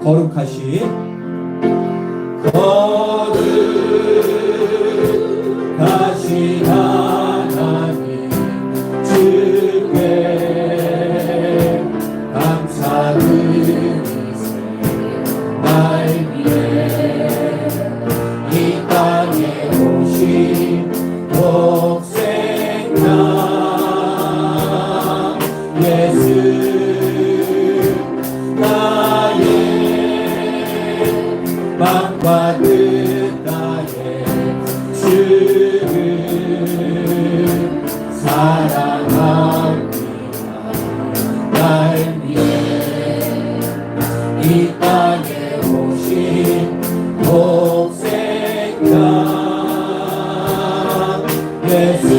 거룩하신 하나님 주께 감사드리세. 날 위해 이 땅에 오신 독생자 예수, 나의 맘과 뜻 나의 주를 사랑합니다. 날 위해 이 땅에 오신 독생자 예수,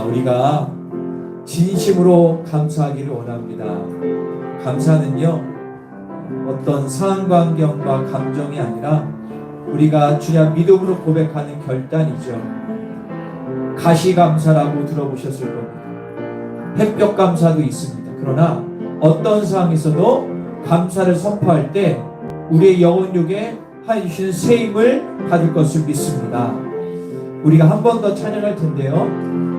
우리가 진심으로 감사하기를 원합니다. 감사는요, 어떤 상황관경과 감정이 아니라 우리가 주야 믿음으로 고백하는 결단이죠. 가시감사라고 들어보셨을 겁니다. 햇볕감사도 있습니다. 그러나 어떤 상황에서도 감사를 선포할 때 우리의 영혼육에 하여주시는 새 힘을 받을 것을 믿습니다. 우리가 한 번 더 찬양할 텐데요,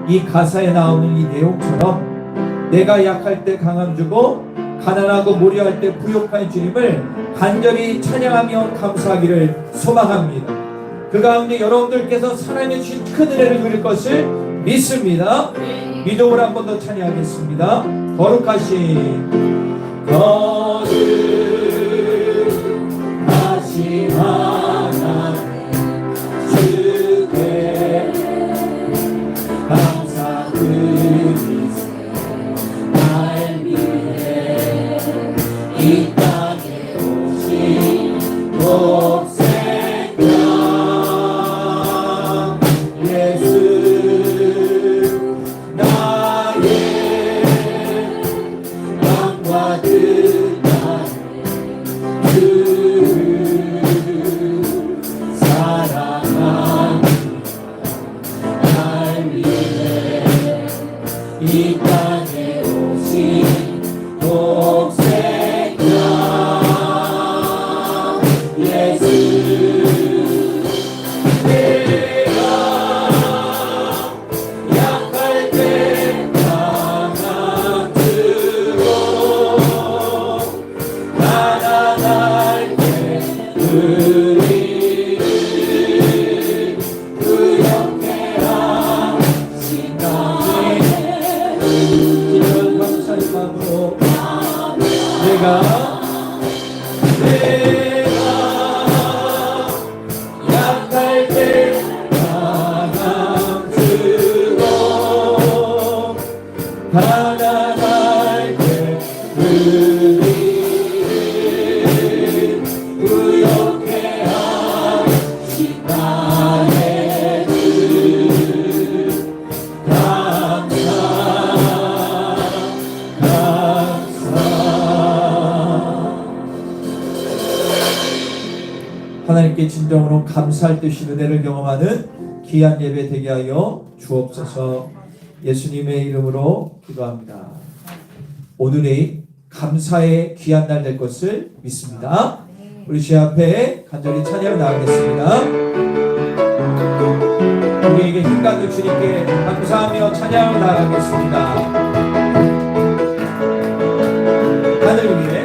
이 가사에 나오는 이 내용처럼 내가 약할 때 강함 주고 가난하고 모리할 때 부욕한 주님을 간절히 찬양하며 감사하기를 소망합니다. 그 가운데 여러분들께서 사랑해 주신 큰 은혜를 누릴 것을 믿습니다. 믿음으로 한 번 더 찬양하겠습니다. 거룩하신 하나님 주께 감사드리세. 날 위해 이 땅에 오신 독생자 예수 나의 영과 뜻나는 주를 사랑합니다. 날 위해 이 땅에 오신 독생자 예수 내가 약할 때 강함 주고 가난할 때 의리를 부욕해 하신 나의 이런 감사의 마음으로 내가 약할 때 강함 주고 가난할 때 의리를 부욕해 하신 나의 주 감사 하나님께 진정으로 감사할 때 은혜를 경험하는 귀한 예배 되게 하여 주옵소서. 예수님의 이름으로 기도합니다. 오늘이 감사의 귀한 날 될 것을 믿습니다. 우리 주 앞에 간절히 찬양을 나가겠습니다. 우리에게 힘과 주님께 감사하며 찬양을 나가겠습니다. 하늘 위에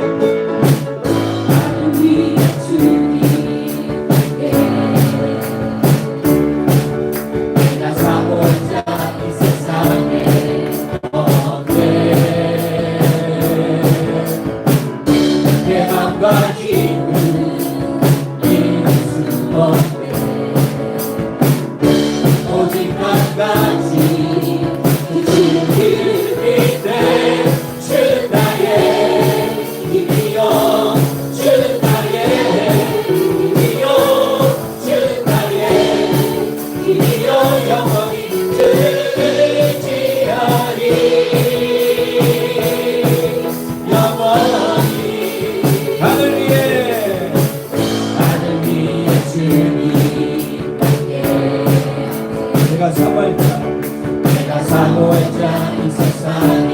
내가 사모의 자 이 세상에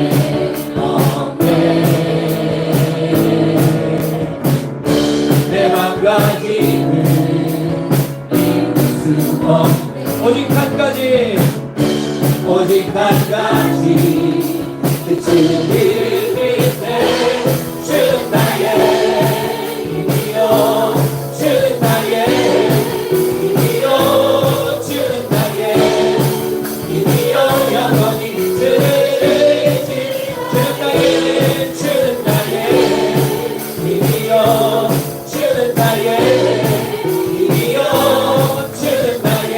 없네. 내 맘가짐을 이룰 수 없네. 오직 한 가지 끝을 이르리세. 주 나의 힘이여 주 나의 힘이여 주 나의 힘이여 영원히 들으리지. 주 나의 주 나의 힘이여 주 나의 힘이여 주 나의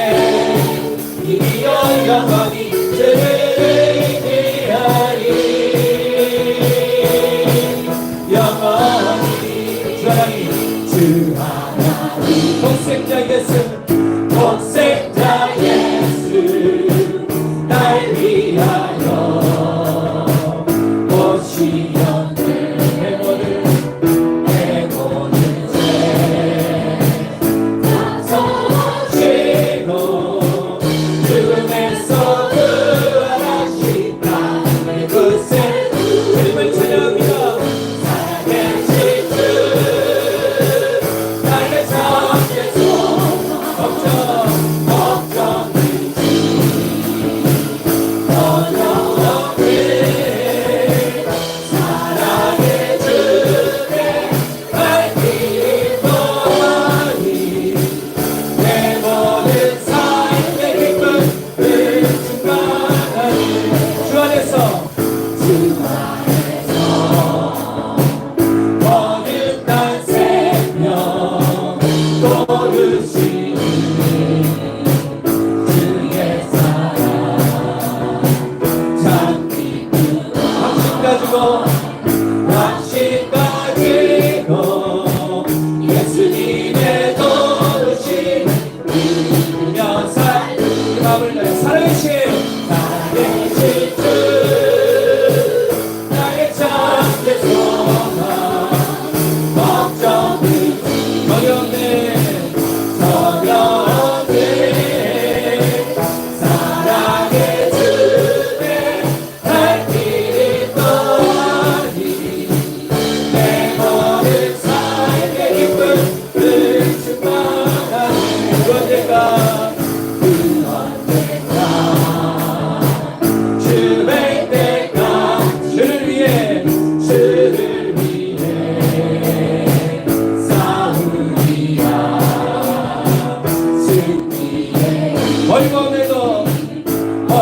힘이여 영원히 들으리지 하리.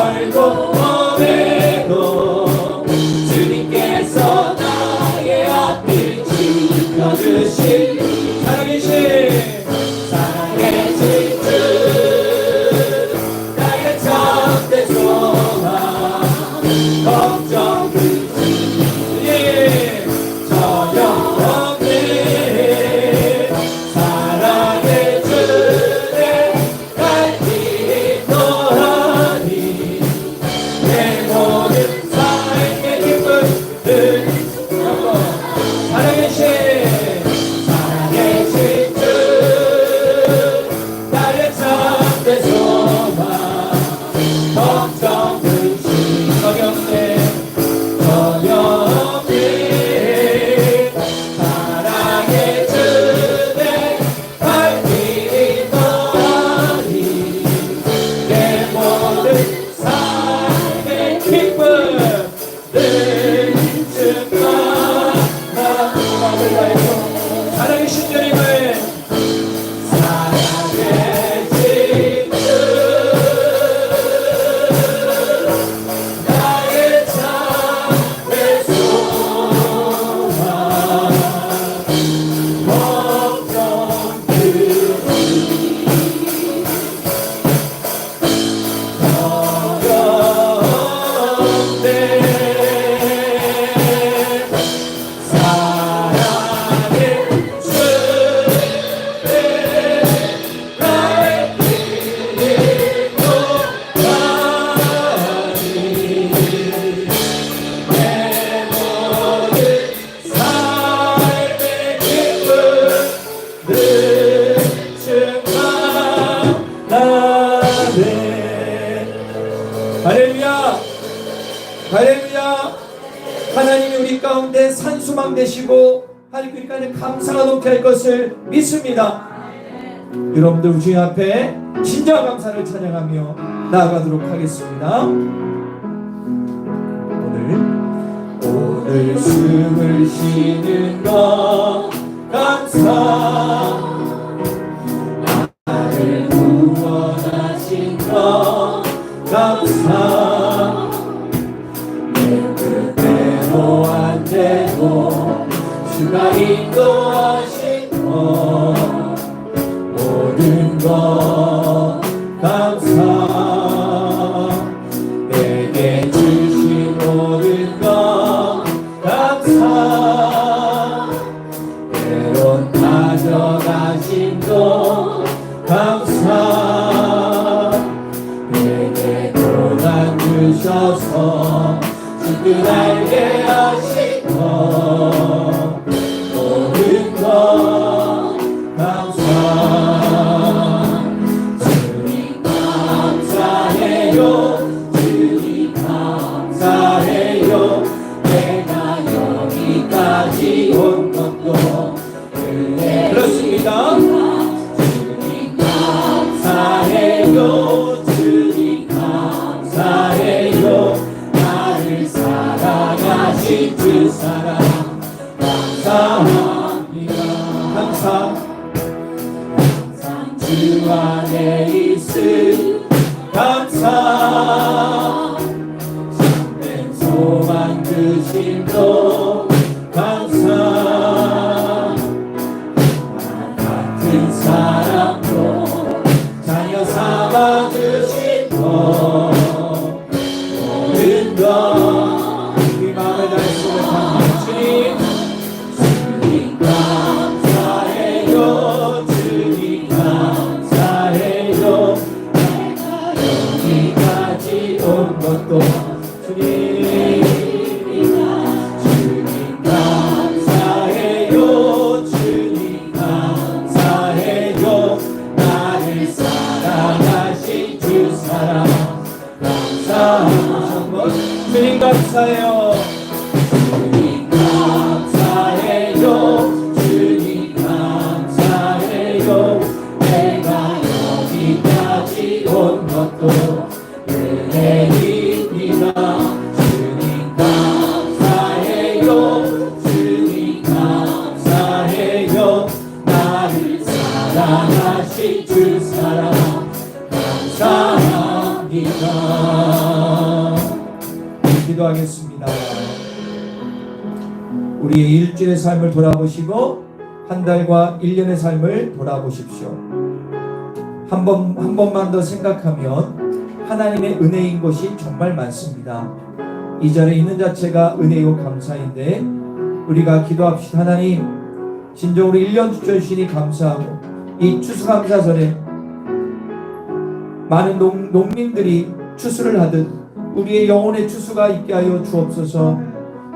알고 범해도 주님께서 나의 앞을 지켜주실 살아계신 살아계신 주 나의 참된 소망 걱정 주님 전혀 없네 사랑의 주내 갈 길이 너하니 내 모든 삶의 기쁨들 살아계신 주 나의 참된 소망 걱정 근심 전혀 없네 전혀 없네 사랑의 주내 갈 길이 너하니 내 모든 삶의 기쁨들 증거하라 사랑의 신주님을 사랑의 주 나의 참된 소망 걱정 할렐루야 할렐루야 하나님이 우리 가운데 산수망 되시고 하나님께 감사가 넘게 할 것을 믿습니다. 여러분들 주님 앞에 진정 감사를 찬양하며 나아가도록 하겠습니다. 오늘 숨을 쉬는 것 감사 나를 구원하신 것 감사 내 뜻대로 안 되고 주가 인도하신 것 모든 것 감사 내게 주신 모든 것 감사 때론 가져가신 것 감사 내게 도난 주셔서 주를 알게 하신 것 모든 것 감사 주님 감사해요 주님 감사해요 내가 여기까지 온 것도 그렇습니다. 주님 감사해요 주님 감사해요 나를 사랑하신 주 사랑 감사합니다. 항상 주 안에 있음 감사 참된 소망 주심도 감사 같은 사람도 자녀 삼아 주신 것 모든 것 우리 마음을 다해서 고백합니다. 주님 감사해요 주님 감사해요 내가 여기까지 온 것도 주님 감사해요 주님 감사해요 나를 사랑하신 주 사랑 감사합니다. 주님 감사해요 주님 감사해요 주님 감사해요 내가 여기까지 온 것도 은혜입니다. 주님 감사해요 주님 감사해요 나를 사랑하신 주 사랑 감사합니다. 기도하겠습니다. 우리의 일주일의 삶을 돌아보시고 한 달과 1년의 삶을 돌아보십시오. 한 번만 더 생각하면 하나님의 은혜인 것이 정말 많습니다. 이 자리에 있는 자체가 은혜요 감사인데 우리가 기도합시다. 하나님, 진정으로 1년 주셔주시니 감사하고 이 추수감사절에 많은 농민들이 추수를 하듯 우리의 영혼의 추수가 있게 하여 주옵소서.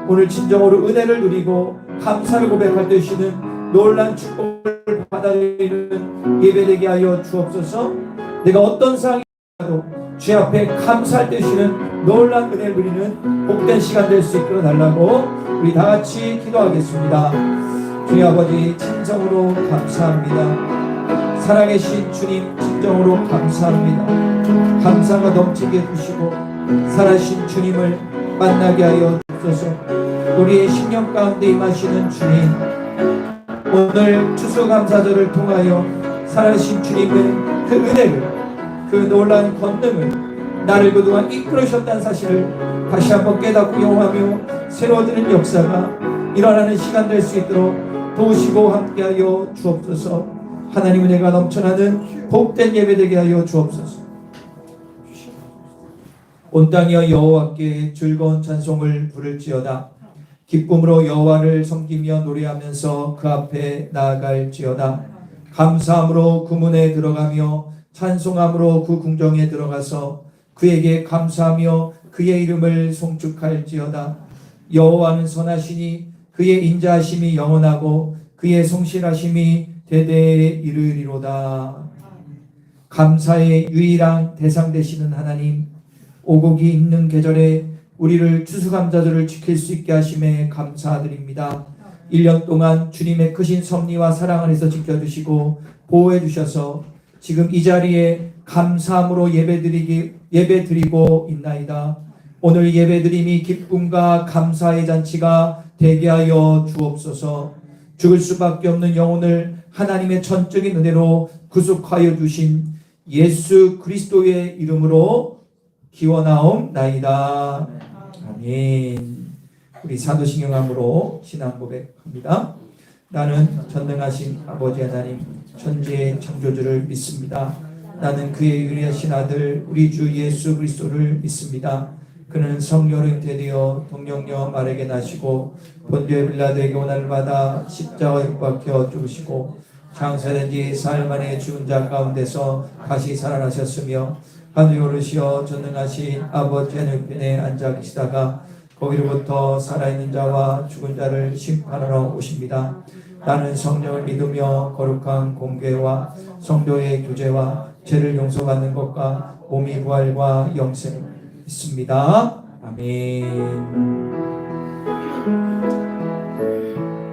오늘 진정으로 은혜를 누리고 감사를 고백할 때 주시는 놀란 축복을 받아들이는 예배되게 하여 주옵소서. 내가 어떤 상황이라도 주 앞에 감사할 때 주시는 놀란 은혜를 누리는 복된 시간 될 수 있도록 달라고 우리 다 같이 기도하겠습니다. 주님 아버지, 진정으로 감사합니다. 살아계신 주님, 진정으로 감사합니다. 감사가 넘치게 해주시고 살아신 주님을 만나게 하여 주옵소서. 우리의 신령 가운데 임하시는 주님, 오늘 추수감사절을 통하여 살아신 주님의 그 은혜를, 그 놀라운 권능을 나를 그동안 이끌으셨다는 사실을 다시 한번 깨닫고 경험하며 새로워지는 역사가 일어나는 시간 될 수 있도록 도우시고 함께하여 주옵소서. 하나님 은혜가 넘쳐나는 복된 예배 되게 하여 주옵소서. 온 땅이여 여호와께 즐거운 찬송을 부를지어다. 기쁨으로 여호와를 섬기며 노래하면서 그 앞에 나아갈지어다. 감사함으로 그 문에 들어가며 찬송함으로 그 궁정에 들어가서 그에게 감사하며 그의 이름을 송축할지어다. 여호와는 선하시니 그의 인자하심이 영원하고 그의 성실하심이 대대에 이르리로다. 감사의 유일한 대상 되시는 하나님, 오곡이 있는 계절에 우리를 추수감사절을 지킬 수 있게 하심에 감사드립니다. 1년 동안 주님의 크신 섭리와 사랑 안에서 지켜주시고 보호해 주셔서 지금 이 자리에 감사함으로 예배드리고 있나이다. 오늘 예배드림이 기쁨과 감사의 잔치가 되게 하여 주옵소서. 죽을 수밖에 없는 영혼을 하나님의 전적인 은혜로 구속하여 주신 예수 그리스도의 이름으로 기원하옵나이다. 아멘. 우리 사도신경함으로 신앙 고백합니다. 나는 전능하신 아버지 하나님 천지의 창조주를 믿습니다. 나는 그의 유일하신 아들 우리 주 예수 그리스도를 믿습니다. 그는 성령으로 잉태되어 동정녀 마리아에게 나시고 본디오 빌라도에게 고난을 받아 십자가에 못 박혀 죽으시고 장사된 지 사흘 만에 죽은 자 가운데서 다시 살아나셨으며 하늘에 오르시어 전능하신 아버지 하늘편에 앉아 계시다가 거기로부터 살아있는 자와 죽은 자를 심판하러 오십니다. 나는 성령을 믿으며 거룩한 공교회와 성도의 교제와 죄를 용서받는 것과 몸이 부활과 영생을 믿습니다. 아멘.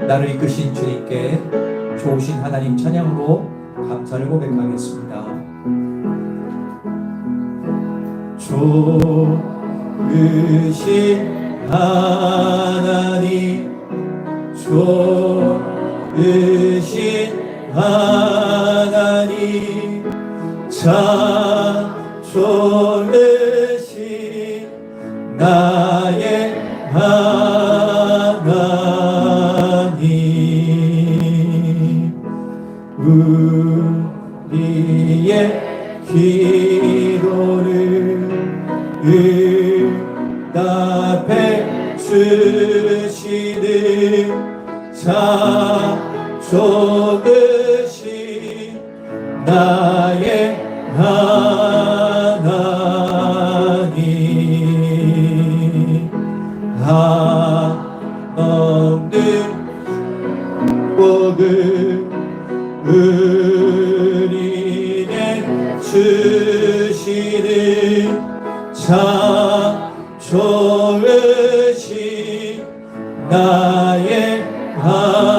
나를 이끄신 주님께 좋으신 하나님 찬양으로 감사를 고백하겠습니다. 좋으신 하나님, 좋으신 하나님, 참 좋으신 나의 하나님, 우리의 기도를 응답해 주시는 참 좋으신 나의 하나님, 한없는 복을 우리에게 주시는 참 좋으신 나의 하나님.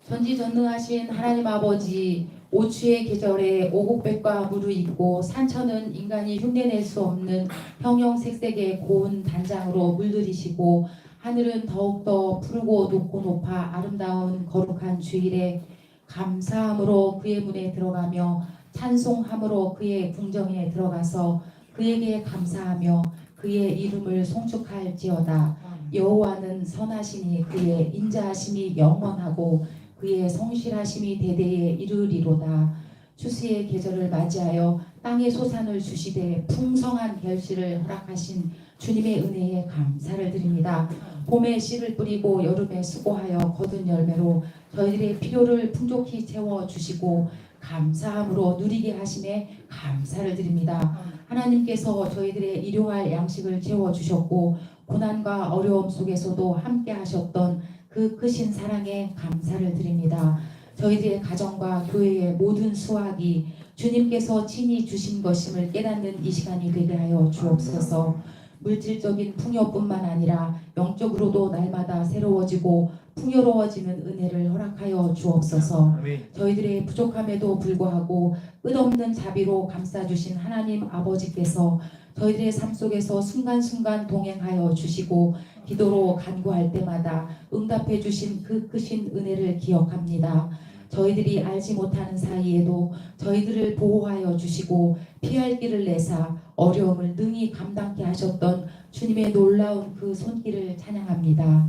전지전능하신 하나님 아버지, 오추의 계절에 오곡백과 무르익고 산천은 인간이 흉내낼 수 없는 형형색색의 고운 단장으로 물들이시고 하늘은 더욱더 푸르고 높고 높아 아름다운 거룩한 주일에 감사함으로 그의 문에 들어가며 찬송함으로 그의 궁정에 들어가서 그에게 감사하며 그의 이름을 송축할지어다. 여호와는 선하시니 그의 인자하심이 영원하고 그의 성실하심이 대대에 이르리로다. 추수의 계절을 맞이하여 땅의 소산을 주시되 풍성한 결실을 허락하신 주님의 은혜에 감사를 드립니다. 봄에 씨를 뿌리고 여름에 수고하여 거둔 열매로 저희들의 필요를 풍족히 채워주시고 감사함으로 누리게 하심에 감사를 드립니다. 하나님께서 저희들의 일용할 양식을 채워주셨고 고난과 어려움 속에서도 함께 하셨던 그 크신 사랑에 감사를 드립니다. 저희들의 가정과 교회의 모든 수확이 주님께서 친히 주신 것임을 깨닫는 이 시간이 되게 하여 주옵소서. 물질적인 풍요뿐만 아니라 영적으로도 날마다 새로워지고 풍요로워지는 은혜를 허락하여 주옵소서. 저희들의 부족함에도 불구하고 끝없는 자비로 감싸주신 하나님 아버지께서 저희들의 삶 속에서 순간순간 동행하여 주시고 기도로 간구할 때마다 응답해 주신 그 크신 은혜를 기억합니다. 저희들이 알지 못하는 사이에도 저희들을 보호하여 주시고 피할 길을 내사 어려움을 능히 감당케 하셨던 주님의 놀라운 그 손길을 찬양합니다.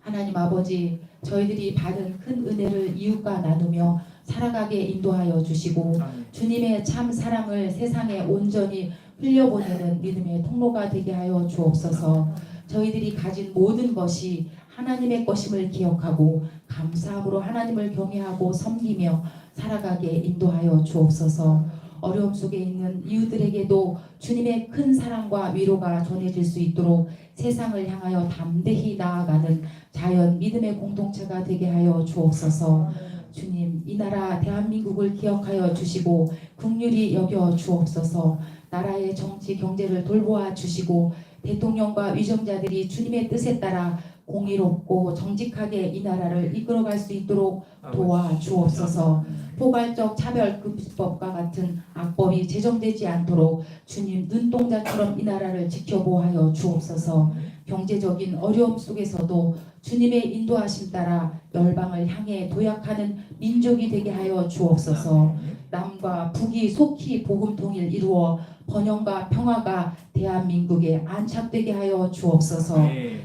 하나님 아버지, 저희들이 받은 큰 은혜를 이웃과 나누며 살아가게 인도하여 주시고 주님의 참 사랑을 세상에 온전히 흘려보내는 믿음의 통로가 되게 하여 주옵소서. 저희들이 가진 모든 것이 하나님의 것임을 기억하고 감사함으로 하나님을 경외하고 섬기며 살아가게 인도하여 주옵소서. 어려움 속에 있는 이웃들에게도 주님의 큰 사랑과 위로가 전해질 수 있도록 세상을 향하여 담대히 나아가는 자연 믿음의 공동체가 되게 하여 주옵소서. 주님, 이 나라 대한민국을 기억하여 주시고 긍휼히 여겨 주옵소서. 나라의 정치 경제를 돌보아 주시고 대통령과 위정자들이 주님의 뜻에 따라 공의롭고 정직하게 이 나라를 이끌어갈 수 있도록 도와 주옵소서. 포괄적 차별금지법과 같은 악법이 제정되지 않도록 주님 눈동자처럼 이 나라를 지켜보하여 주옵소서. 경제적인 어려움 속에서도 주님의 인도하심 따라 열방을 향해 도약하는 민족이 되게 하여 주옵소서. 남과 북이 속히 복음 통일 이루어 번영과 평화가 대한민국에 안착되게 하여 주옵소서.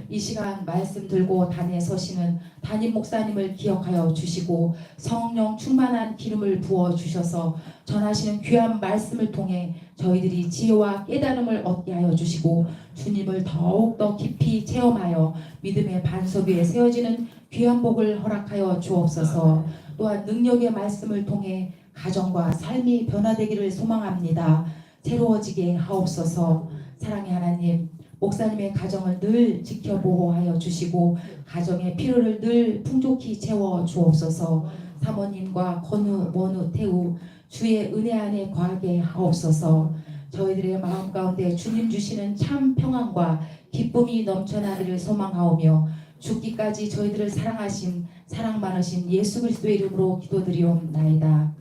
이 시간 말씀 들고 단에 서시는 담임 목사님을 기억하여 주시고 성령 충만한 기름을 부어 주셔서 전하시는 귀한 말씀을 통해 저희들이 지혜와 깨달음을 얻게 하여 주시고 주님을 더욱더 깊이 체험하여 믿음의 반석 위에 세워지는 귀한 복을 허락하여 주옵소서. 또한 능력의 말씀을 통해 가정과 삶이 변화되기를 소망합니다. 새로워지게 하옵소서. 사랑의 하나님, 목사님의 가정을 늘 지켜보호하여 주시고 가정의 필요를 늘 풍족히 채워 주옵소서. 사모님과 건우, 원우, 태우 주의 은혜 안에 거하게 하옵소서. 저희들의 마음 가운데 주님 주시는 참 평안과 기쁨이 넘쳐나기를 소망하오며 죽기까지 저희들을 사랑하신 사랑 많으신 예수 그리스도의 이름으로 기도드리옵나이다.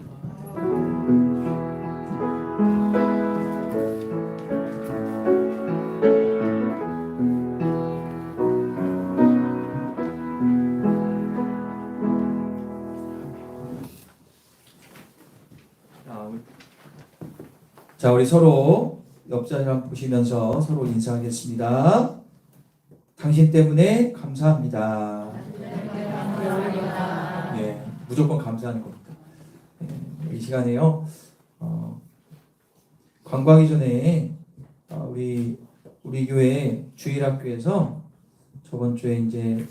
자, 우리 서로 옆자리만 보시면서 서로 인사하겠습니다. 당신 때문에 감사합니다. 예, 무조건 감사하는 겁니다. 이 시간에요. 관광하기 전에 우리 교회 주일학교에서 저번 주에 이제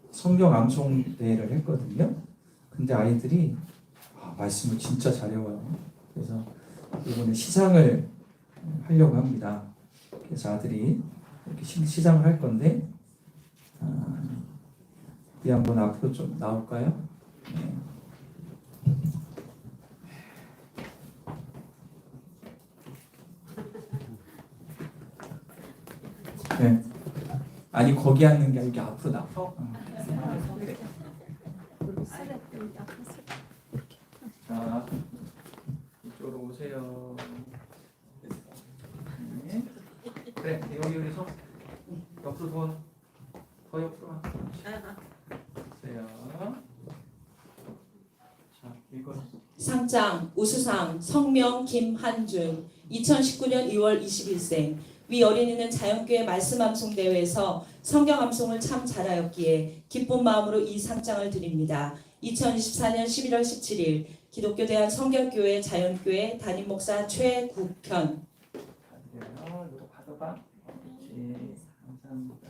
성경 암송 대회를 했거든요. 근데 아이들이 말씀을 진짜 잘 외워요. 그래서 이번에 시상을 하려고 합니다. 그래서 아들이 이렇게 시상을 할 건데 이 한번 앞으로 좀 나올까요? 네. 아니 거기 앉는 게 아니라 앞으로 나와. 자, 이쪽으로 오세요. 그래, 여기 서. 옆으로 더 옆으로 와. 보세요. 자, 이거 상장 우수상 성명 김한준 2019년 2월 20일생 위 어린이는 자연교회 말씀암송대회에서 성경암송을 참 잘하였기에 기쁜 마음으로 이 상장을 드립니다. 2024년 11월 17일 기독교대한 성결교회 자연교회 담임목사 최국현. 이거 받아봐. 그렇지. 감사합니다.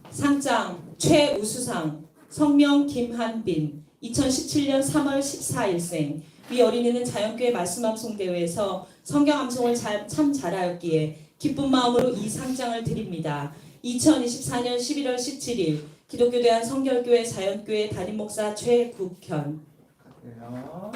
상장 최우수상 성명 김한빈 2017년 3월 14일생 위 어린이는 자연교회 말씀암송대회에서 성경암송을 참 잘하였기에 기쁜 마음으로 이 상장을 드립니다. 2024년 11월 17일 기독교대한 성결교회 자연교회 담임목사 최국현. 그래요.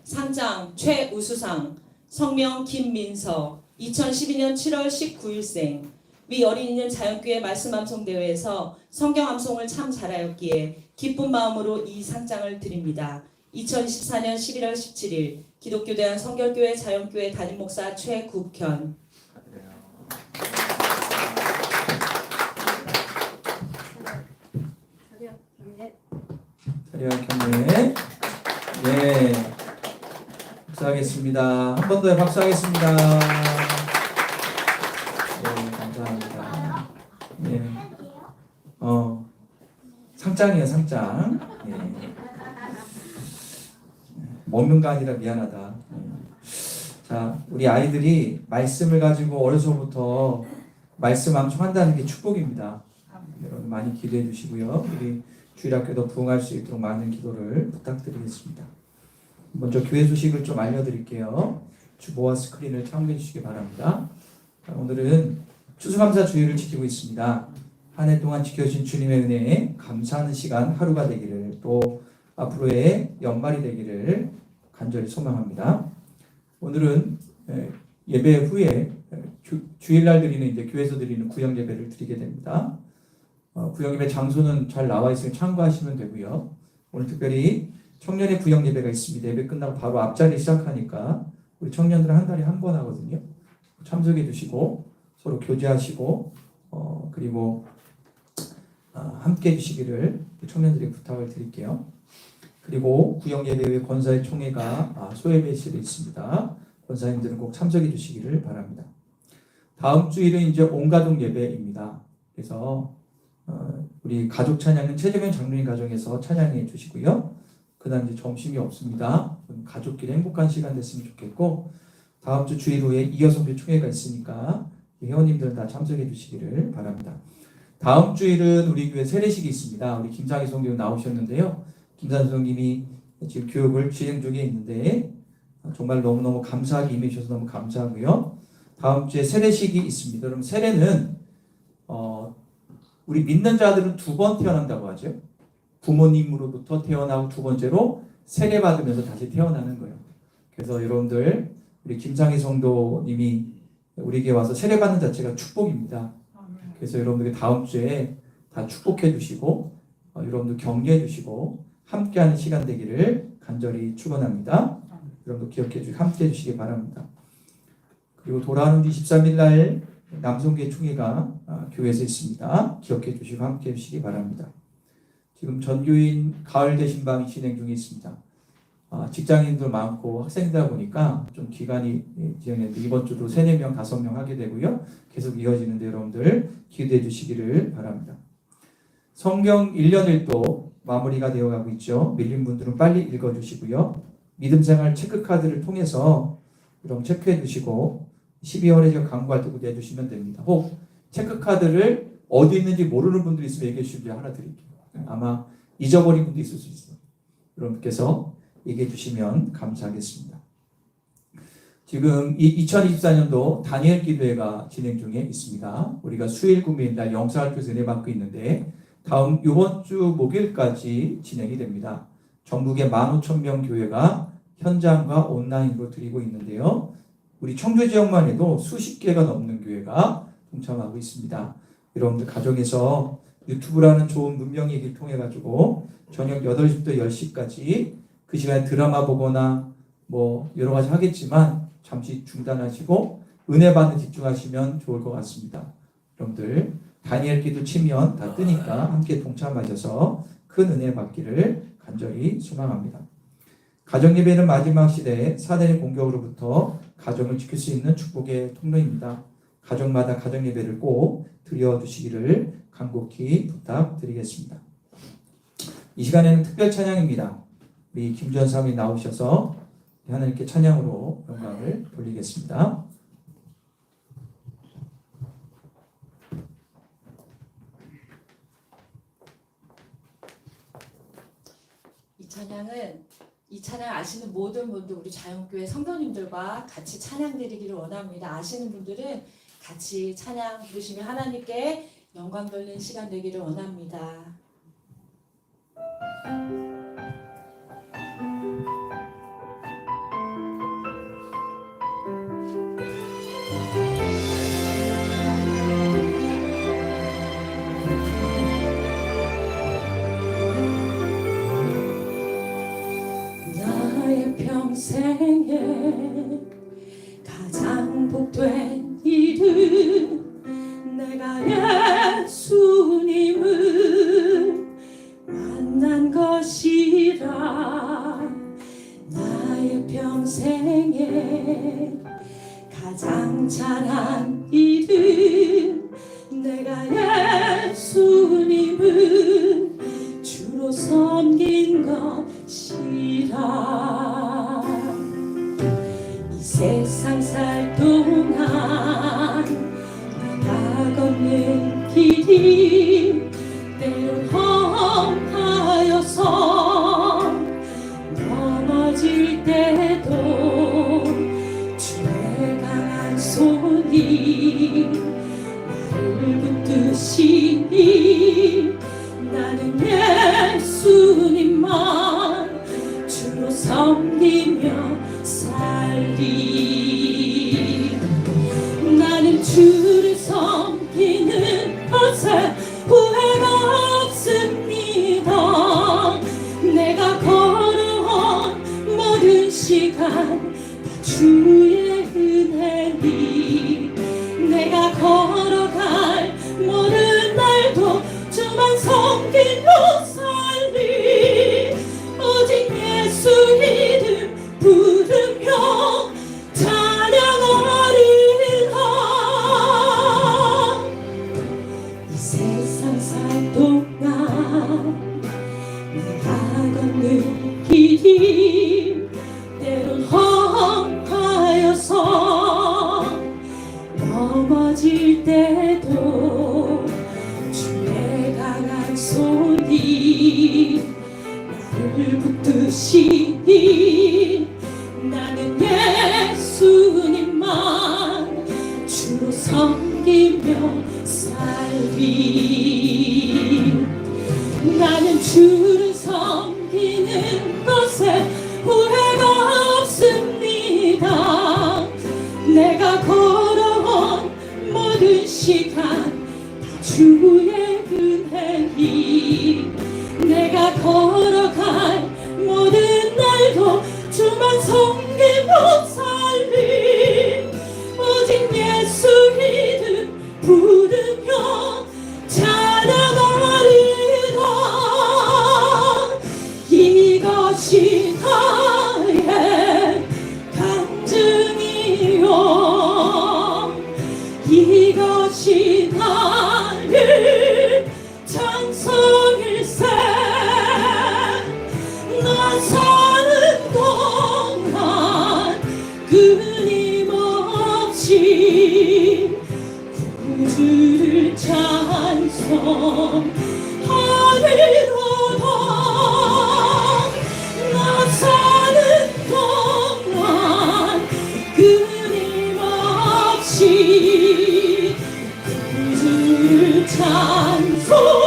상장 최우수상 성명 김민서 2012년 7월 19일생 위 어린이는 자연교회 말씀암송대회에서 성경암송을 참 잘하였기에 기쁜 마음으로 이 상장을 드립니다. 2024년 11월 17일 기독교대한 성결교회 자연교회 담임목사 최국현. 차려 경례. 네. 박수하겠습니다. 한 번 더 박수하겠습니다. 네, 감사합니다. 네. 상장이에요, 상장. 네. 먹는 거 아니라 미안하다. 자, 우리 아이들이 말씀을 가지고 어려서부터 말씀 암송한다는 게 축복입니다. 여러분 많이 기도해 주시고요. 우리 주일학교도 부흥할 수 있도록 많은 기도를 부탁드리겠습니다. 먼저 교회 소식을 좀 알려드릴게요. 주보와 스크린을 참고해 주시기 바랍니다. 오늘은 추수감사 주일을 지키고 있습니다. 한 해 동안 지켜주신 주님의 은혜에 감사하는 시간 하루가 되기를, 또 앞으로의 연말이 되기를 간절히 소망합니다. 오늘은 예배 후에 주일날 드리는 이제 교회에서 드리는 구역 예배를 드리게 됩니다. 구역 예배 장소는 잘 나와 있으니 참고하시면 되고요. 오늘 특별히 청년의 구역 예배가 있습니다. 예배 끝나고 바로 앞자리 시작하니까 우리 청년들은 한 달에 한 번 하거든요. 참석해 주시고 서로 교제하시고 그리고 함께 해주시기를 청년들에게 부탁을 드릴게요. 그리고 구역 예배 외 권사의 총회가 소예배실에 있습니다. 권사님들은 꼭 참석해 주시기를 바랍니다. 다음 주일은 이제 온가족 예배입니다. 그래서 우리 가족 찬양은 최재경 장로님 가정에서 찬양해 주시고요. 그다음 이제 점심이 없습니다. 가족끼리 행복한 시간 됐으면 좋겠고, 다음 주 주일 후에 이여성교 총회가 있으니까 회원님들은 다 참석해 주시기를 바랍니다. 다음 주일은 우리 교회 세례식이 있습니다. 우리 김상희 성교육 나오셨는데요. 김상희 성님이 지금 교육을 진행 중에 있는데 정말 너무너무 감사하게 임해주셔서 너무 감사하고요. 다음 주에 세례식이 있습니다. 그럼 세례는 우리 믿는 자들은 두 번 태어난다고 하죠. 부모님으로부터 태어나고 두 번째로 세례받으면서 다시 태어나는 거예요. 그래서 여러분들 우리 김상희 성도님이 우리에게 와서 세례받는 자체가 축복입니다. 그래서 여러분들이 다음 주에 다 축복해 주시고 여러분들 격려해 주시고 함께하는 시간 되기를 간절히 축원합니다. 여러분들 기억해 주시고 함께 해 주시기 바랍니다. 그리고 돌아오는 23일 날 남성교회 총회가 교회에서 있습니다. 기억해 주시고 함께 해 주시기 바랍니다. 지금 전교인 가을 대신방이 진행 중에 있습니다. 직장인들 많고 학생이다 보니까 좀 기간이 진행되는데 이번 주도 3, 4명, 5명 하게 되고요. 계속 이어지는데 여러분들 기대해 주시기를 바랍니다. 성경 1년 1도 마무리가 되어가고 있죠. 밀린 분들은 빨리 읽어주시고요. 믿음생활 체크카드를 통해서 여러분 체크해 주시고 12월에 제가 광고할 때 내주시면 됩니다. 혹 체크카드를 어디 있는지 모르는 분들이 있으면 얘기해 주시면 하나 드릴게요. 아마 잊어버린 분도 있을 수 있어요. 여러분께서 얘기해 주시면 감사하겠습니다. 지금 2024년도 다니엘 기도회가 진행 중에 있습니다. 우리가 수요일 금요일 날 영사학교에서 은혜 받고 있는데 이번 주 목요일까지 진행이 됩니다. 전국의 15,000명 교회가 현장과 온라인으로 드리고 있는데요. 우리 청주 지역만 해도 수십 개가 넘는 교회가 동참하고 있습니다. 여러분들 가정에서 유튜브라는 좋은 문명 얘기를 통해 가지고 저녁 8시부터 10시까지 그 시간에 드라마 보거나 뭐 여러 가지 하겠지만 잠시 중단하시고 은혜 받는 집중하시면 좋을 것 같습니다. 여러분들 다니엘 기도 치면 다 뜨니까 함께 동참하셔서 큰 은혜 받기를 간절히 소망합니다. 가정예배는 마지막 시대에 사단의 공격으로부터 가정을 지킬 수 있는 축복의 통로입니다. 가정마다 가정예배를 꼭 드려주시기를 간곡히 부탁드리겠습니다. 이 시간에는 특별 찬양입니다. 우리 김전삼이 나오셔서 하나님께 찬양으로 영광을 돌리겠습니다. 이 찬양 아시는 모든 분들 우리 자연교회 성도님들과 같이 찬양 드리기를 원합니다. 아시는 분들은 같이 찬양 부르시며 하나님께 영광 돌리는 시간 되기를 원합니다. 나의 평생에 가장 복된 일은 내가 예수님을 만난 것이라. 나의 평생에 가장 잘한 일은 내가 예수님을 주로 섬긴 것이라. 이 세상 살 동안 내가 걷는 길이 때론 험하여서 넘어질 때도 주의 강한 손이 나를 붙드시니 나는 예수님만 주로 섬기며 살리. 나는 주를 섬기는 것에 후회가 없습니다. 내가 걸어온 모든 시간 다 주의 은혜니 내가 걸어갈 모든 날도 주만 섬기며 살리. 오직 예수 이름 부르며 찬양하리라. 이 세상 살 동안 내가 걷는 길이 때론 험하여서 넘어질 때도 주의 강한 손이 나를 붙드시니 나는 예수님만 주로 섬기며 살리. 나는 주를 섬기는 것에 후회가 없습니다. 내가 걸어온 모든 시간 다 주의 은혜니 내가 걸어갈 모든 날도 주만 섬기며 살리. 오직 예수 이름 부르며 찬양하리라. 이것이 나의 간증이요 이것이 나를 찬송일세. 나 사는 동안 끊임없이 구주를 찬송하리로다. 나 사는 동안 끊임없이 구주를 찬송하리로다.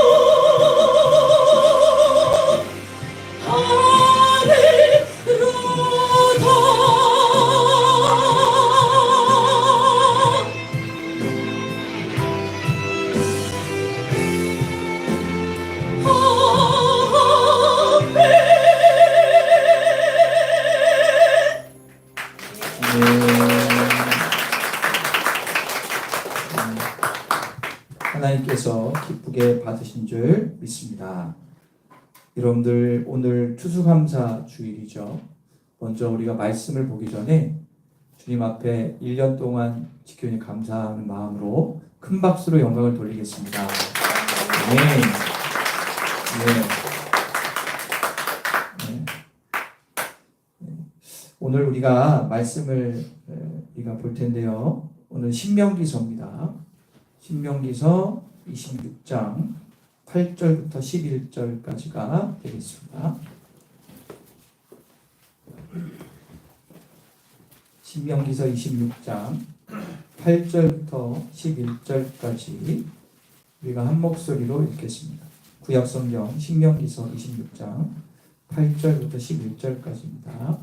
여러분께서 기쁘게 받으신 줄 믿습니다. 여러분들 오늘 추수감사 주일이죠. 먼저 우리가 말씀을 보기 전에 주님 앞에 1년 동안 지켜주니 감사하는 마음으로 큰 박수로 영광을 돌리겠습니다. 네. 오늘 우리가 말씀을 우리가 볼 텐데요. 오늘 신명기서입니다. 신명기서 26장 8절부터 11절까지가 되겠습니다. 신명기서 26장 8절부터 11절까지 우리가 한 목소리로 읽겠습니다. 구약성경 신명기서 26장 8절부터 11절까지입니다.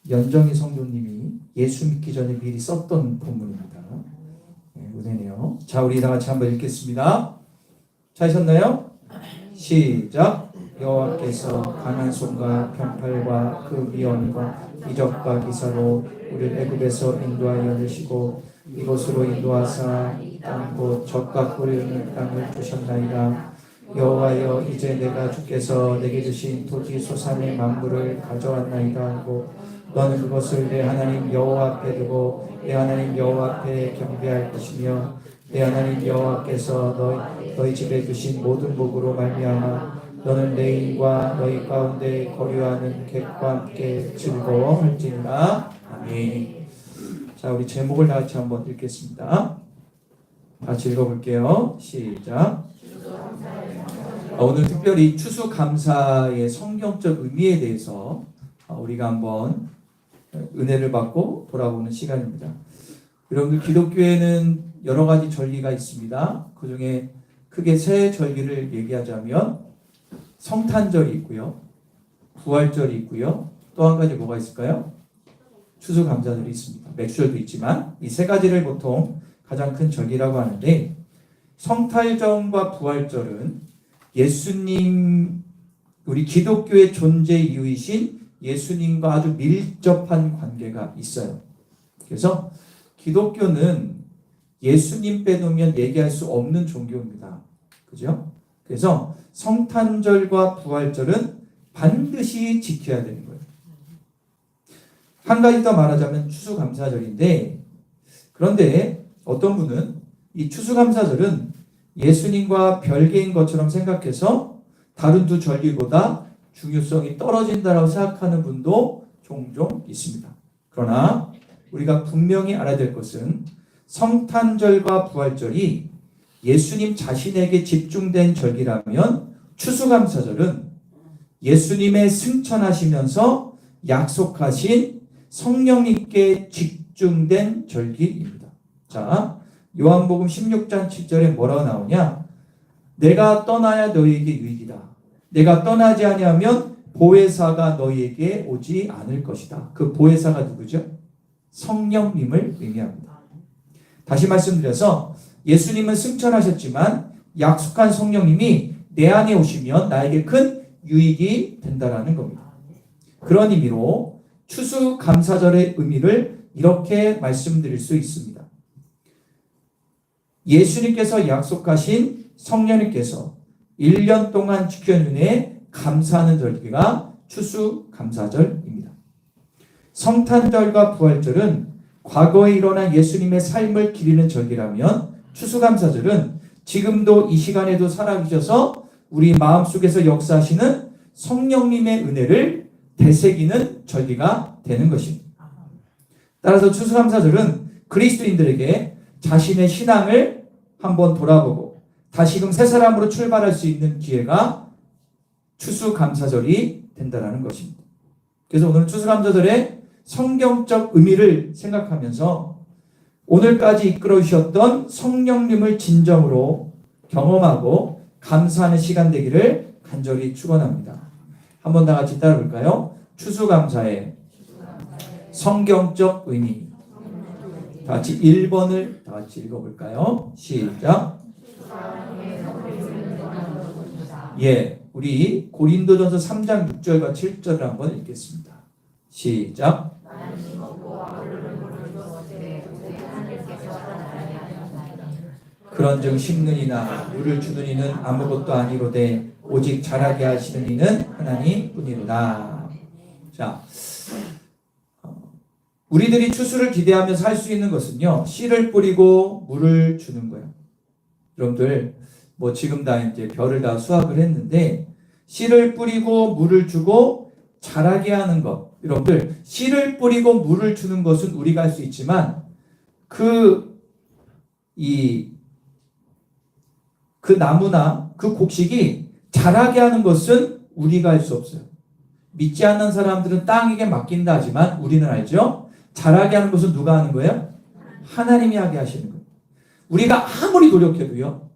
연정희 성도님이 예수 믿기 전에 미리 썼던 본문입니다. 은혜네요. 자, 우리 다 같이 한번 읽겠습니다. 찾으셨나요? 시작. 여호와께서 강한 손과 편팔과 그 위엄과 이적과 기사로 우리를 애굽에서 인도하여 내시고 이곳으로 인도하사 이 땅 곧 젖과 꿀이 흐르는 땅을 주셨나이다. 여호와여, 이제 내가 주께서 내게 주신 토지 소산의 만물을 가져왔나이다 하고 너는 그것을 내 하나님 여호와 앞에 두고 내 하나님 여호와 앞에 경배할 것이며 내 하나님 여호와께서 너희 집에 주신 모든 복으로 말미암아 너는 레인과 너희 가운데 거류하는 객과 함께 즐거워할지니라. 아멘. 자, 우리 제목을 다 같이 한번 읽겠습니다. 같이 읽어볼게요. 시작. 오늘 특별히 추수감사의 성경적 의미에 대해서 우리가 한번 은혜를 받고 돌아보는 시간입니다. 여러분들, 기독교에는 여러 가지 절기가 있습니다. 그 중에 크게 세 절기를 얘기하자면 성탄절이 있고요, 부활절이 있고요, 또 한 가지 뭐가 있을까요? 추수감사절이 있습니다. 맥주절도 있지만 이 세 가지를 보통 가장 큰 절기라고 하는데, 성탄절과 부활절은 예수님, 우리 기독교의 존재 이유이신 예수님과 아주 밀접한 관계가 있어요. 그래서 기독교는 예수님 빼놓으면 얘기할 수 없는 종교입니다. 그죠? 그래서 성탄절과 부활절은 반드시 지켜야 되는 거예요. 한 가지 더 말하자면 추수감사절인데, 그런데 어떤 분은 이 추수감사절은 예수님과 별개인 것처럼 생각해서 다른 두 절기보다 중요성이 떨어진다고 생각하는 분도 종종 있습니다. 그러나 우리가 분명히 알아야 될 것은 성탄절과 부활절이 예수님 자신에게 집중된 절기라면 추수감사절은 예수님의 승천하시면서 약속하신 성령님께 집중된 절기입니다. 자, 요한복음 16장 7절에 뭐라고 나오냐? 내가 떠나야 너희에게 유익이다. 내가 떠나지 아니하면 보혜사가 너희에게 오지 않을 것이다. 그 보혜사가 누구죠? 성령님을 의미합니다. 다시 말씀드려서 예수님은 승천하셨지만 약속한 성령님이 내 안에 오시면 나에게 큰 유익이 된다라는 겁니다. 그런 의미로 추수감사절의 의미를 이렇게 말씀드릴 수 있습니다. 예수님께서 약속하신 성령님께서 1년 동안 지켜주니 감사하는 절기가 추수감사절입니다. 성탄절과 부활절은 과거에 일어난 예수님의 삶을 기리는 절기라면 추수감사절은 지금도 이 시간에도 살아계셔서 우리 마음속에서 역사하시는 성령님의 은혜를 되새기는 절기가 되는 것입니다. 따라서 추수감사절은 그리스도인들에게 자신의 신앙을 한번 돌아보고 다시금 새 사람으로 출발할 수 있는 기회가 추수감사절이 된다는 것입니다. 그래서 오늘 추수감사절의 성경적 의미를 생각하면서 오늘까지 이끌어 주셨던 성령님을 진정으로 경험하고 감사하는 시간 되기를 간절히 축원합니다. 한번 다 같이 따라 볼까요? 추수감사의 성경적 의미. 다 같이 1번을 다 같이 읽어볼까요? 시작. 예. 우리 고린도전서 3장 6절과 7절을 한번 읽겠습니다. 시작. 그런즉 심는 이나 물을 주는 이는 아무것도 아니로되 오직 자라게 하시는 이는 하나님뿐이로다. 자, 우리들이 추수를 기대하면서 할 수 있는 것은요, 씨를 뿌리고 물을 주는 거예요. 여러분들 뭐 지금 다 이제 별을 다 수확을 했는데 씨를 뿌리고 물을 주고 자라게 하는 것, 여러분들 씨를 뿌리고 물을 주는 것은 우리가 할 수 있지만 그 나무나 그 곡식이 자라게 하는 것은 우리가 할 수 없어요. 믿지 않는 사람들은 땅에게 맡긴다 하지만 우리는 알죠? 자라게 하는 것은 누가 하는 거예요? 하나님이 하게 하시는 거예요. 우리가 아무리 노력해도요,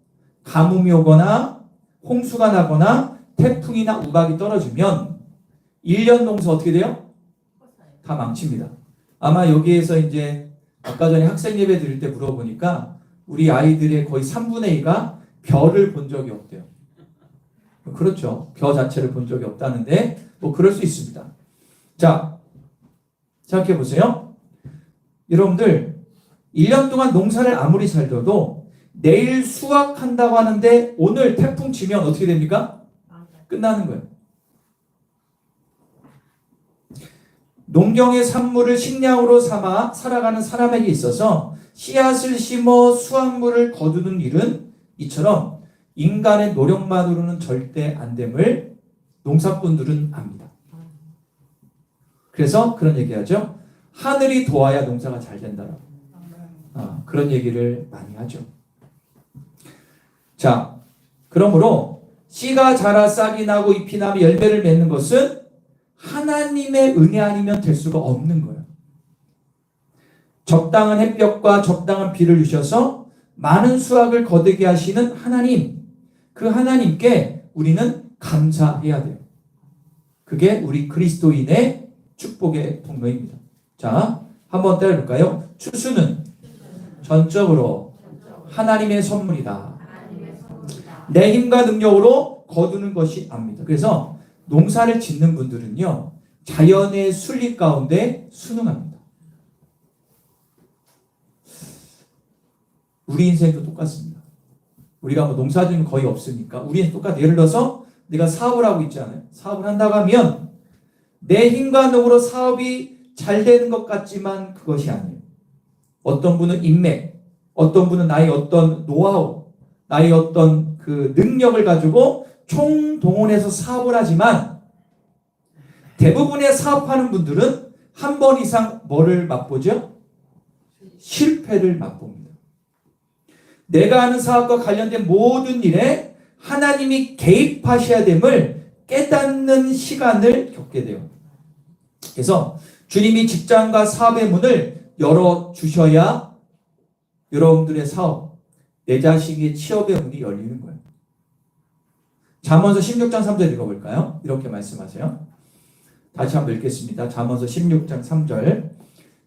가뭄이 오거나 홍수가 나거나 태풍이나 우박이 떨어지면 1년 농사 어떻게 돼요? 다 망칩니다. 아마 여기에서 이제 아까 전에 학생 예배 드릴 때 물어보니까 우리 아이들의 거의 3분의 2가 별을 본 적이 없대요. 그렇죠. 벼 자체를 본 적이 없다는데 뭐 그럴 수 있습니다. 자, 생각해 보세요. 여러분들 1년 동안 농사를 아무리 잘 둬도 내일 수확한다고 하는데 오늘 태풍 치면 어떻게 됩니까? 끝나는 거예요. 농경의 산물을 식량으로 삼아 살아가는 사람에게 있어서 씨앗을 심어 수확물을 거두는 일은 이처럼 인간의 노력만으로는 절대 안 됨을 농사꾼들은 압니다. 그래서 그런 얘기하죠. 하늘이 도와야 농사가 잘 된다라고. 그런 얘기를 많이 하죠. 자, 그러므로 씨가 자라 싹이 나고 잎이 나며 열매를 맺는 것은 하나님의 은혜 아니면 될 수가 없는 거예요. 적당한 햇볕과 적당한 비를 주셔서 많은 수확을 거두게 하시는 하나님, 그 하나님께 우리는 감사해야 돼요. 그게 우리 그리스도인의 축복의 통로입니다. 자, 한번 따라해볼까요? 추수는 전적으로 하나님의 선물이다. 내 힘과 능력으로 거두는 것이 아닙니다. 그래서 농사를 짓는 분들은요, 자연의 순리 가운데 순응합니다. 우리 인생도 똑같습니다. 우리가 뭐 농사 짓는 거의 없으니까 우리 인생 똑같아요. 예를 들어서 내가 사업을 하고 있잖아요. 사업을 한다고 하면 내 힘과 능으로 사업이 잘 되는 것 같지만 그것이 아니에요. 어떤 분은 인맥, 어떤 분은 나의 어떤 노하우, 나의 어떤 그 능력을 가지고 총동원해서 사업을 하지만 대부분의 사업하는 분들은 한 번 이상 뭐를 맛보죠? 실패를 맛봅니다. 내가 하는 사업과 관련된 모든 일에 하나님이 개입하셔야 됨을 깨닫는 시간을 겪게 돼요. 그래서 주님이 직장과 사업의 문을 열어주셔야 여러분들의 사업, 내 자식의 취업의 문이 열리는 거예요. 잠언서 16장 3절 읽어볼까요? 이렇게 말씀하세요. 다시 한번 읽겠습니다. 잠언서 16장 3절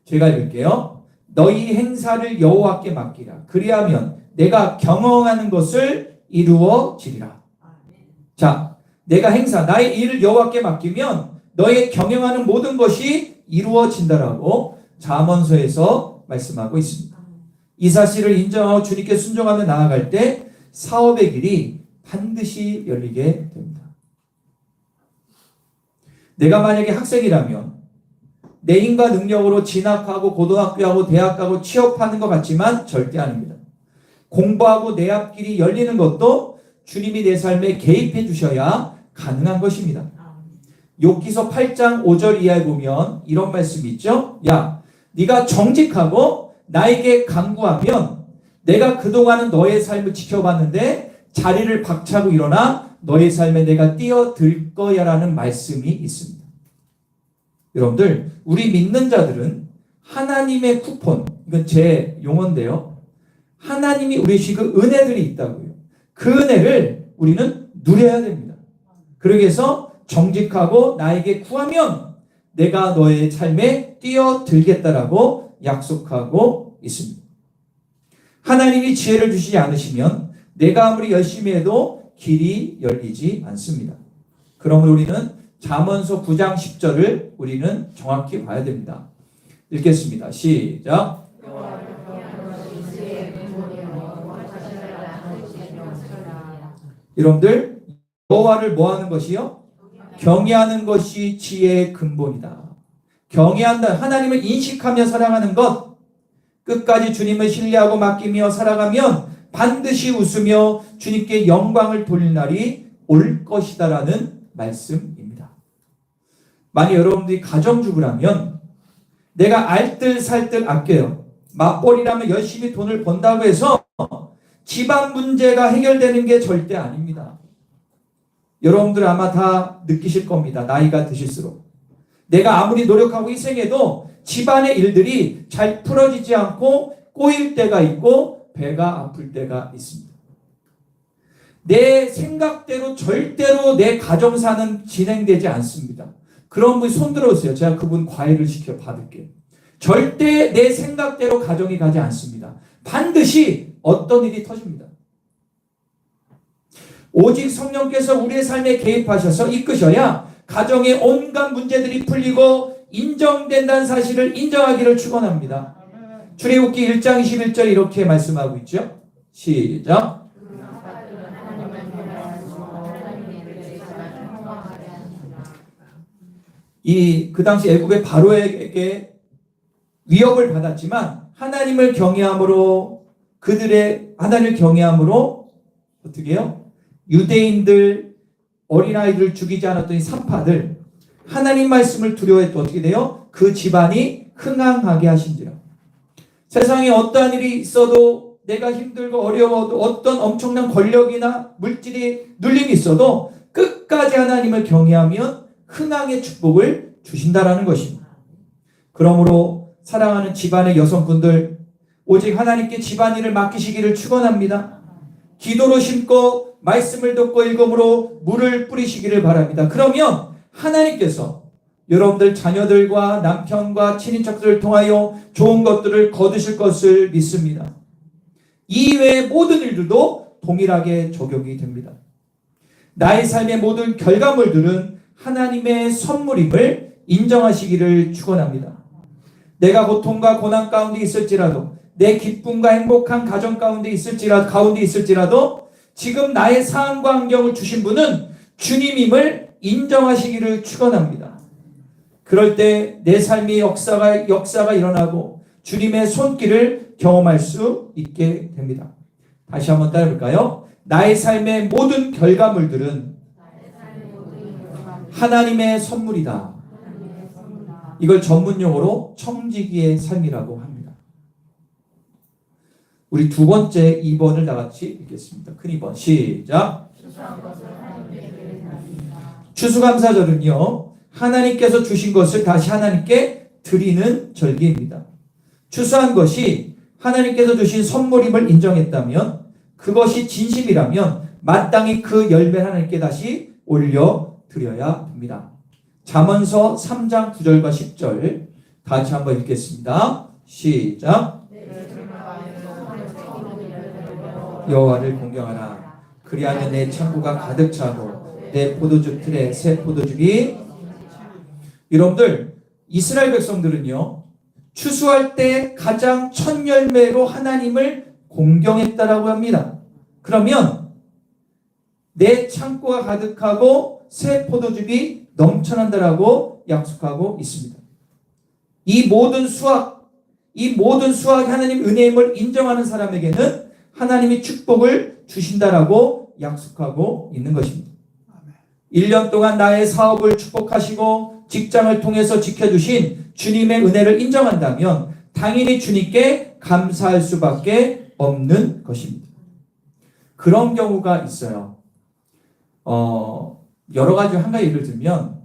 제가 읽을게요. 너희 행사를 여호와께 맡기라. 그리하면 내가 경영하는 것을 이루어지리라. 자, 내가 행사, 나의 일을 여호와께 맡기면 너의 경영하는 모든 것이 이루어진다라고 잠언서에서 말씀하고 있습니다. 이 사실을 인정하고 주님께 순종하며 나아갈 때 사업의 길이 반드시 열리게 됩니다. 내가 만약에 학생이라면 내 힘과 능력으로 진학하고 고등학교하고 대학하고 취업하는 것 같지만 절대 아닙니다. 공부하고 내 앞길이 열리는 것도 주님이 내 삶에 개입해 주셔야 가능한 것입니다. 욥기서 8장 5절 이하에 보면 이런 말씀이 있죠. 야, 네가 정직하고 나에게 간구하면 내가 그동안은 너의 삶을 지켜봤는데 자리를 박차고 일어나 너의 삶에 내가 뛰어들 거야 라는 말씀이 있습니다. 여러분들, 우리 믿는 자들은 하나님의 쿠폰, 이건 제 용어인데요. 하나님이 우리 주신 그 은혜들이 있다고요. 그 은혜를 우리는 누려야 됩니다. 그러기 위해서 정직하고 나에게 구하면 내가 너의 삶에 뛰어들겠다라고 약속하고 있습니다. 하나님이 지혜를 주시지 않으시면 내가 아무리 열심히 해도 길이 열리지 않습니다. 그러므로 우리는 잠언서 9장 10절을 우리는 정확히 봐야 됩니다. 읽겠습니다. 시작. 여러분들, 여호와를 뭐 하는 것이요? 경외하는 것이 지혜의 근본이다. 경외한다. 하나님을 인식하며 살아가는 것. 끝까지 주님을 신뢰하고 맡기며 살아가면 반드시 웃으며 주님께 영광을 돌릴 날이 올 것이다라는 말씀입니다. 만약 여러분들이 가정주부라면 내가 알뜰살뜰 아껴요. 맞벌이라면 열심히 돈을 번다고 해서 집안 문제가 해결되는 게 절대 아닙니다. 여러분들 아마 다 느끼실 겁니다. 나이가 드실수록. 내가 아무리 노력하고 희생해도 집안의 일들이 잘 풀어지지 않고 꼬일 때가 있고 배가 아플 때가 있습니다. 내 생각대로 절대로 내 가정사는 진행되지 않습니다. 그런 분 손 들어주세요. 제가 그분 과외를 시켜 받을게요. 절대 내 생각대로 가정이 가지 않습니다. 반드시 어떤 일이 터집니다. 오직 성령께서 우리의 삶에 개입하셔서 이끄셔야 가정의 온갖 문제들이 풀리고 인정된다는 사실을 인정하기를 축원합니다. 출애굽기 1장 21절 이렇게 말씀하고 있죠. 시작. 그 당시 애굽의 바로에게 위협을 받았지만 하나님을 경외함으로 하나님을 경외함으로 어떻게 해요? 유대인들 어린아이들 죽이지 않았던 이 산파들 하나님 말씀을 두려워했던 어떻게 돼요? 그 집안이 흥황하게 하신지라. 세상에 어떠한 일이 있어도 내가 힘들고 어려워도 어떤 엄청난 권력이나 물질이 눌림이 있어도 끝까지 하나님을 경외하면 흥황의 축복을 주신다라는 것입니다. 그러므로 사랑하는 집안의 여성분들 오직 하나님께 집안일을 맡기시기를 축원합니다. 기도로 심고 말씀을 듣고 읽음으로 물을 뿌리시기를 바랍니다. 그러면 하나님께서 여러분들 자녀들과 남편과 친인척들을 통하여 좋은 것들을 거두실 것을 믿습니다. 이외의 모든 일들도 동일하게 적용이 됩니다. 나의 삶의 모든 결과물들은 하나님의 선물임을 인정하시기를 축원합니다. 내가 고통과 고난 가운데 있을지라도 내 기쁨과 행복한 가정 가운데 있을지라도 지금 나의 상황과 환경을 주신 분은 주님임을 인정하시기를 축원합니다. 그럴 때 내 삶의 역사가 일어나고 주님의 손길을 경험할 수 있게 됩니다. 다시 한번 따라해볼까요? 나의 삶의 모든 결과물들은 하나님의 선물이다. 이걸 전문용어로 청지기의 삶이라고 합니다. 우리 두 번째 2번을 다 같이 읽겠습니다. 큰 2번 시작. 추수감사절은요, 하나님께서 주신 것을 다시 하나님께 드리는 절기입니다. 추수한 것이 하나님께서 주신 선물임을 인정했다면, 그것이 진심이라면 마땅히 그 열매를 하나님께 다시 올려드려야 합니다. 잠언서 3장 9절과 10절 같이 한번 읽겠습니다. 시작. 여호와를 공경하라. 그리하면 내 창고가 가득 차고 내 포도주 틀에 새 포도즙이. 여러분들, 이스라엘 백성들은요, 추수할 때 가장 첫 열매로 하나님을 공경했다라고 합니다. 그러면 내 창고가 가득하고 새 포도즙이 넘쳐난다라고 약속하고 있습니다. 이 모든 수확이 하나님 은혜임을 인정하는 사람에게는 하나님이 축복을 주신다라고 약속하고 있는 것입니다. 1년 동안 나의 사업을 축복하시고 직장을 통해서 지켜주신 주님의 은혜를 인정한다면 당연히 주님께 감사할 수밖에 없는 것입니다. 그런 경우가 있어요. 여러 가지 한 가지 예를 들면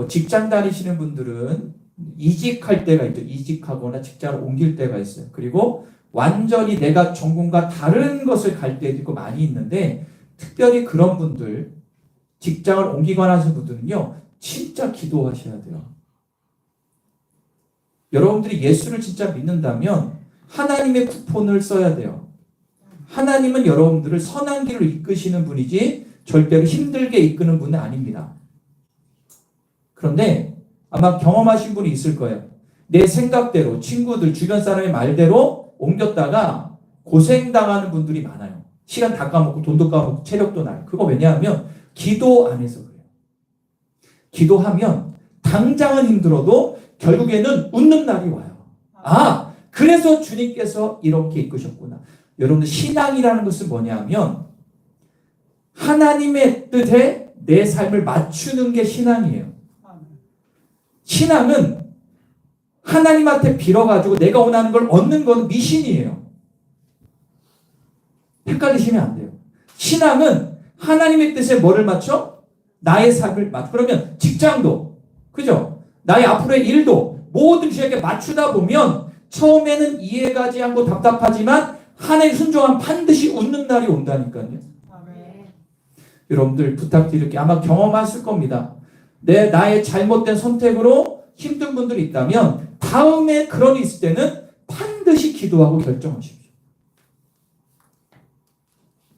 직장 다니시는 분들은 이직할 때가 있죠. 이직하거나 직장을 옮길 때가 있어요. 그리고 완전히 내가 전공과 다른 것을 갈 때도 있고 많이 있는데, 특별히 그런 분들, 직장을 옮기거나 하시는 분들은요, 진짜 기도하셔야 돼요. 여러분들이 예수를 진짜 믿는다면 하나님의 쿠폰을 써야 돼요. 하나님은 여러분들을 선한 길로 이끄시는 분이지 절대로 힘들게 이끄는 분은 아닙니다. 그런데 아마 경험하신 분이 있을 거예요. 내 생각대로 친구들 주변 사람의 말대로 옮겼다가 고생당하는 분들이 많아요. 시간 다 까먹고 돈도 까먹고 체력도 나요. 그거 왜냐하면 기도 안 해서 그래요. 기도하면 당장은 힘들어도 결국에는 웃는 날이 와요. 아, 그래서 주님께서 이렇게 이끄셨구나. 여러분들 신앙이라는 것은 뭐냐면 하나님의 뜻에 내 삶을 맞추는 게 신앙이에요. 신앙은 하나님한테 빌어가지고 내가 원하는 걸 얻는 건 미신이에요. 헷갈리시면 안 돼요. 신앙은 하나님의 뜻에 뭐를 맞춰? 나의 삶을 맞춰. 그러면 직장도, 그죠? 나의 앞으로의 일도 모든 주에게 맞추다 보면 처음에는 이해가지 않고 답답하지만 하나님 순종하면 반드시 웃는 날이 온다니까요. 여러분들 부탁드릴게 아마 경험하실 겁니다. 나의 잘못된 선택으로 힘든 분들이 있다면 다음에 그런 일이 있을 때는 반드시 기도하고 결정하십시오.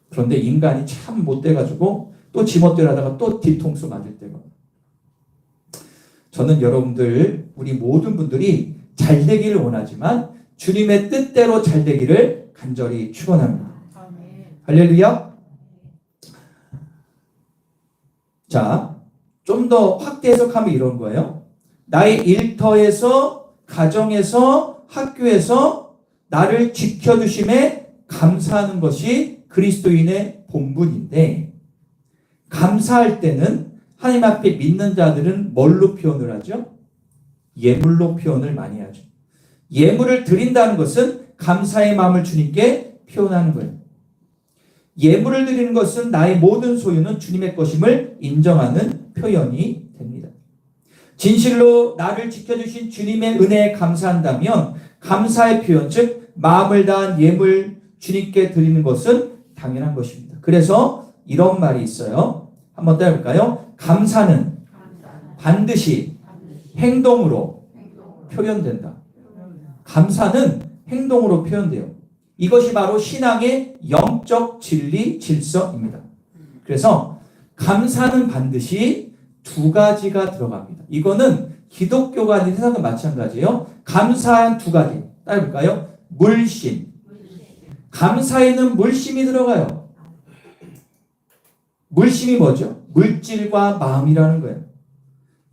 그런데 인간이 참 못돼가지고 또 지멋대로 하다가 또 뒤통수 맞을 때가. 저는 여러분들 우리 모든 분들이 잘 되기를 원하지만 주님의 뜻대로 잘 되기를 간절히 축원합니다. 할렐루야. 자, 좀 더 확대 해석하면 이런 거예요. 나의 일터에서, 가정에서, 학교에서 나를 지켜주심에 감사하는 것이 그리스도인의 본분인데, 감사할 때는 하나님 앞에 믿는 자들은 뭘로 표현을 하죠? 예물로 표현을 많이 하죠. 예물을 드린다는 것은 감사의 마음을 주님께 표현하는 거예요. 예물을 드리는 것은 나의 모든 소유는 주님의 것임을 인정하는 표현이 됩니다. 진실로 나를 지켜주신 주님의 은혜에 감사한다면 감사의 표현, 즉 마음을 다한 예물 주님께 드리는 것은 당연한 것입니다. 그래서 이런 말이 있어요. 한번 따라볼까요? 감사는 반드시 행동으로 표현된다. 감사는 행동으로 표현돼요. 이것이 바로 신앙의 영적 진리, 질서입니다. 그래서 감사는 반드시 두 가지가 들어갑니다. 이거는 기독교가 아닌 세상과 마찬가지예요. 감사한 두 가지. 따라볼까요? 물심. 감사에는 물심이 들어가요. 물심이 뭐죠? 물질과 마음이라는 거예요.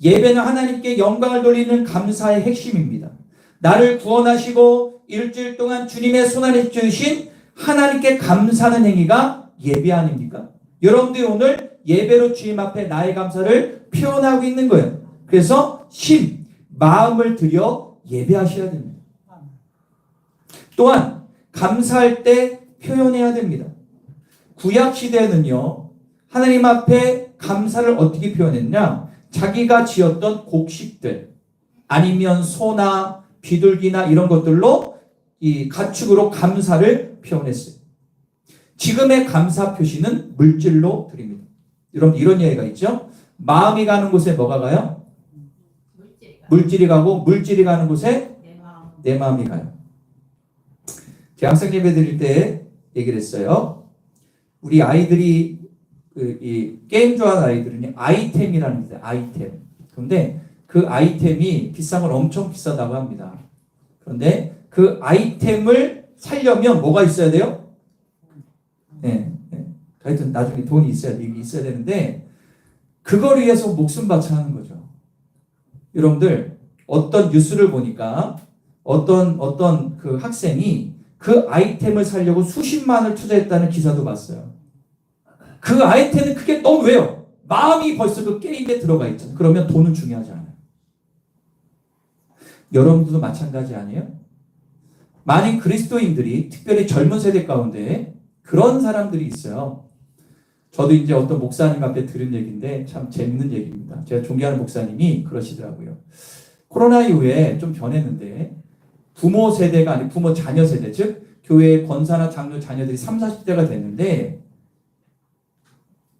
예배는 하나님께 영광을 돌리는 감사의 핵심입니다. 나를 구원하시고 일주일 동안 주님의 손안에 주신 하나님께 감사하는 행위가 예배 아닙니까? 여러분들이 오늘 예배로 주님 앞에 나의 감사를 표현하고 있는 거예요. 그래서 마음을 들여 예배하셔야 됩니다. 또한 감사할 때 표현해야 됩니다. 구약 시대에는요, 하나님 앞에 감사를 어떻게 표현했냐? 자기가 지었던 곡식들 아니면 소나 비둘기나 이런 것들로 이 가축으로 감사를 표현했어요. 지금의 감사 표시는 물질로 드립니다. 여러분 이런 얘기가 있죠? 마음이 가는 곳에 뭐가 가요? 물질이 가고 물질이 가는 곳에 내 마음이 가요. 제가 학생 예배 드릴 때 얘기를 했어요. 우리 아이들이 이 게임 좋아하는 아이들은 아이템이라는 게 있어요. 아이템. 그런데 그 아이템이 비싼 건 엄청 비싸다고 합니다. 그런데 그 아이템을 사려면 뭐가 있어야 돼요? 네. 하여튼 나중에 돈이 있어야 되는데 그걸 위해서 목숨 바쳐 하는 거죠. 여러분들 어떤 뉴스를 보니까 어떤 그 학생이 그 아이템을 사려고 수십만을 투자했다는 기사도 봤어요. 그 아이템은 그게 너무 왜요? 마음이 벌써 그 게임에 들어가 있잖아요. 그러면 돈은 중요하지 않아요. 여러분들도 마찬가지 아니에요? 많은 그리스도인들이 특별히 젊은 세대 가운데 그런 사람들이 있어요. 저도 이제 어떤 목사님 앞에 들은 얘기인데 참 재밌는 얘기입니다. 제가 존경하는 목사님이 그러시더라고요. 코로나 이후에 좀 변했는데 부모 세대가 아니고 부모 자녀 세대, 즉 교회 권사나 장로 자녀들이 30, 40대가 됐는데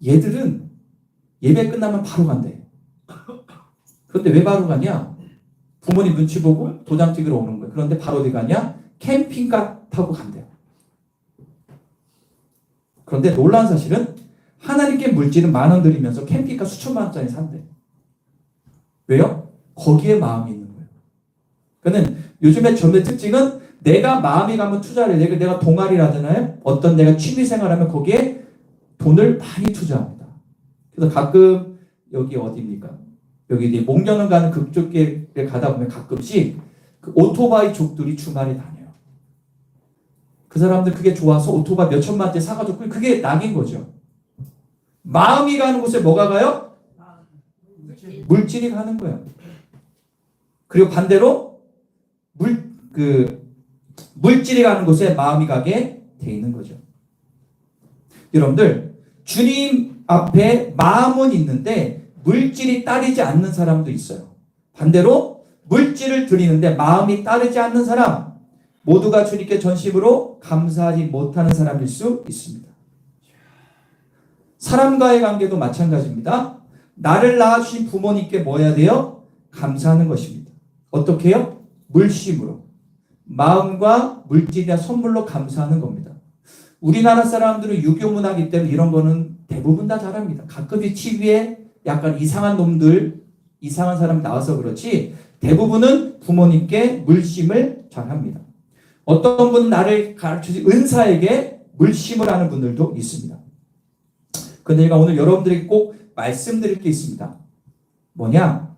얘들은 예배 끝나면 바로 간대. 그런데 왜 바로 가냐? 부모님 눈치 보고 도장 찍으러 오는 거예요. 그런데 바로 어디 가냐? 캠핑카 타고 간대요. 그런데 놀라운 사실은 하나님께 물질은 10,000원 들이면서 캠핑카 수천만 원짜리 산대. 왜요? 거기에 마음이 있는 거예요. 그러니까 요즘에 젊은 특징은 내가 마음이 가면 투자를 해요. 내가 동아리를 하잖아요. 어떤 내가 취미생활하면 거기에 돈을 많이 투자합니다. 그래서 가끔 여기 어디입니까? 여기 이제 목련을 가는 그쪽에 가다 보면 가끔씩 그 오토바이 족들이 주말에 다녀요. 그 사람들 그게 좋아서 오토바이 몇 천만 원짜리 사가지고 그게 낙인 거죠. 마음이 가는 곳에 뭐가 가요? 물질이 가는 거예요. 그리고 반대로 물질이 가는 곳에 마음이 가게 돼 있는 거죠. 여러분들, 주님 앞에 마음은 있는데 물질이 따르지 않는 사람도 있어요. 반대로 물질을 드리는데 마음이 따르지 않는 사람, 모두가 주님께 전심으로 감사하지 못하는 사람일 수 있습니다. 사람과의 관계도 마찬가지입니다. 나를 낳아주신 부모님께 뭐 해야 돼요? 감사하는 것입니다. 어떻게 해요? 물심으로. 마음과 물질이나 선물로 감사하는 겁니다. 우리나라 사람들은 유교문화이기 때문에 이런 거는 대부분 다 잘합니다. 가끔씩 TV에 약간 이상한 놈들, 이상한 사람이 나와서 그렇지 대부분은 부모님께 물심을 잘합니다. 어떤 분은 나를 가르쳐주신 은사에게 물심을 하는 분들도 있습니다. 그런데 제가 오늘 여러분들에게 꼭 말씀드릴 게 있습니다. 뭐냐?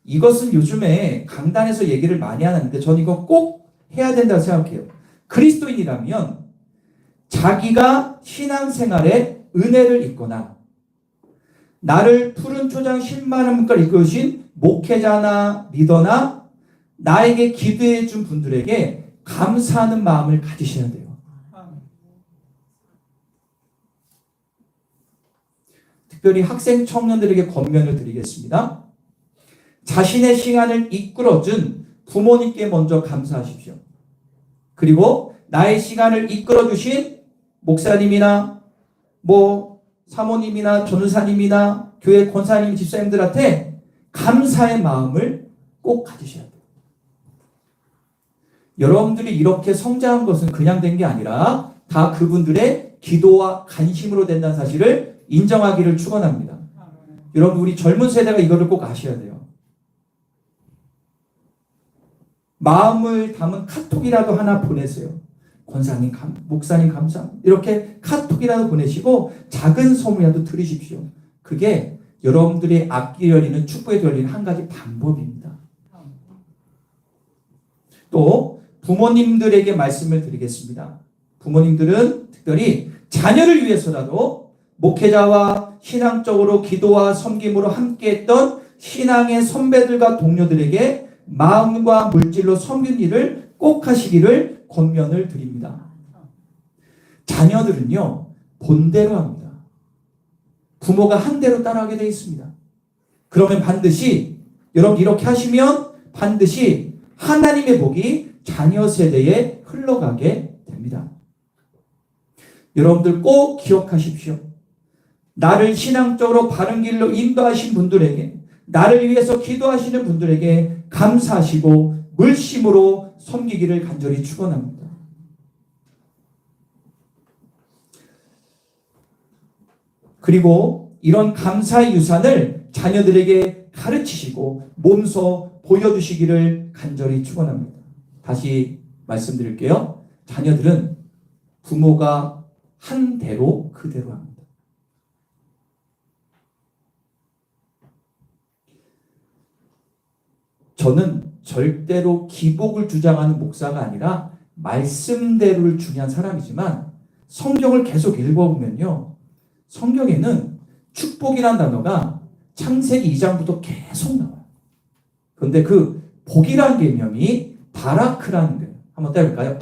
이것은 요즘에 강단에서 얘기를 많이 하는데 저는 이거 꼭 해야 된다고 생각해요. 그리스도인이라면 자기가 신앙생활에 은혜를 입거나 나를 푸른 초장 10만 원가를 이끌으신 목회자나 리더나 나에게 기도해 준 분들에게 감사하는 마음을 가지셔야 돼요. 특별히 학생 청년들에게 권면을 드리겠습니다. 자신의 시간을 이끌어준 부모님께 먼저 감사하십시오. 그리고 나의 시간을 이끌어주신 목사님이나 사모님이나 전도사님이나 교회 권사님, 집사님들한테 감사의 마음을 꼭 가지셔야 돼요. 여러분들이 이렇게 성장한 것은 그냥 된 게 아니라 다 그분들의 기도와 간심으로 된다는 사실을 인정하기를 축원합니다. 여러분, 우리 젊은 세대가 이거를 꼭 아셔야 돼요. 마음을 담은 카톡이라도 하나 보내세요. 권사님, 목사님 감사합니다. 이렇게 카톡이라도 보내시고 작은 소문이라도 들으십시오. 그게 여러분들이 악기 열리는 축복에 열리는 한 가지 방법입니다. 또 부모님들에게 말씀을 드리겠습니다. 부모님들은 특별히 자녀를 위해서라도 목회자와 신앙적으로 기도와 섬김으로 함께했던 신앙의 선배들과 동료들에게 마음과 물질로 섬긴 일을 꼭 하시기를 권면을 드립니다. 자녀들은요, 본대로 합니다. 부모가 한 대로 따라하게 되어 있습니다. 그러면 반드시 여러분 이렇게 하시면 반드시 하나님의 복이 자녀 세대에 흘러가게 됩니다. 여러분들 꼭 기억하십시오. 나를 신앙적으로 바른 길로 인도하신 분들에게, 나를 위해서 기도하시는 분들에게 감사하시고 물심으로 섬기기를 간절히 축원합니다. 그리고 이런 감사의 유산을 자녀들에게 가르치시고 몸소 보여주시기를 간절히 축원합니다. 다시 말씀드릴게요. 자녀들은 부모가 한 대로 그대로 합니다. 저는 절대로 기복을 주장하는 목사가 아니라 말씀대로를 중요한 사람이지만 성경을 계속 읽어보면요. 성경에는 축복이라는 단어가 창세기 2장부터 계속 나와요. 그런데 그 복이라는 개념이 바라크라는 거예요. 한번 따라볼까요?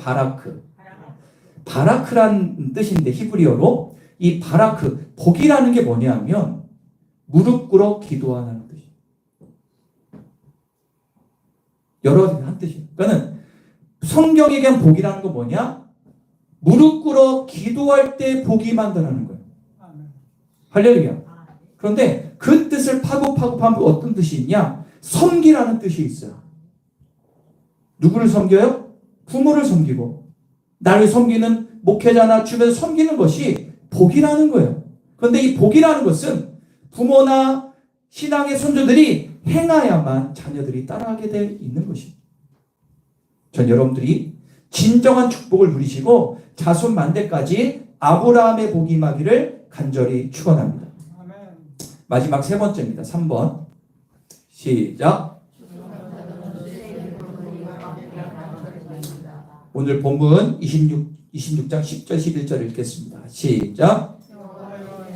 바라크라는 뜻인데 히브리어로 이 바라크, 복이라는 게 뭐냐면 무릎 꿇어 기도하는 뜻이에요. 여러 한 뜻이에요. 그러니까 성경에 대한 복이라는 건 뭐냐? 무릎 꿇어 기도할 때 복이 만들어내는 거예요. 할렐루야. 그런데 그 뜻을 파고파면 어떤 뜻이 있냐? 섬기라는 뜻이 있어요. 누구를 섬겨요? 부모를 섬기고 나를 섬기는 목회자나 주변을 섬기는 것이 복이라는 거예요. 그런데 이 복이라는 것은 부모나 신앙의 손주들이 행하야만 자녀들이 따라하게 돼 있는 것입니다. 전 여러분들이 진정한 축복을 누리시고 자손 만대까지 아브라함의 복이 임하기를 간절히 축원합니다. 마지막 세 번째입니다. 3번 시작. 오늘 본문 26장 10절 11절 읽겠습니다. 시작.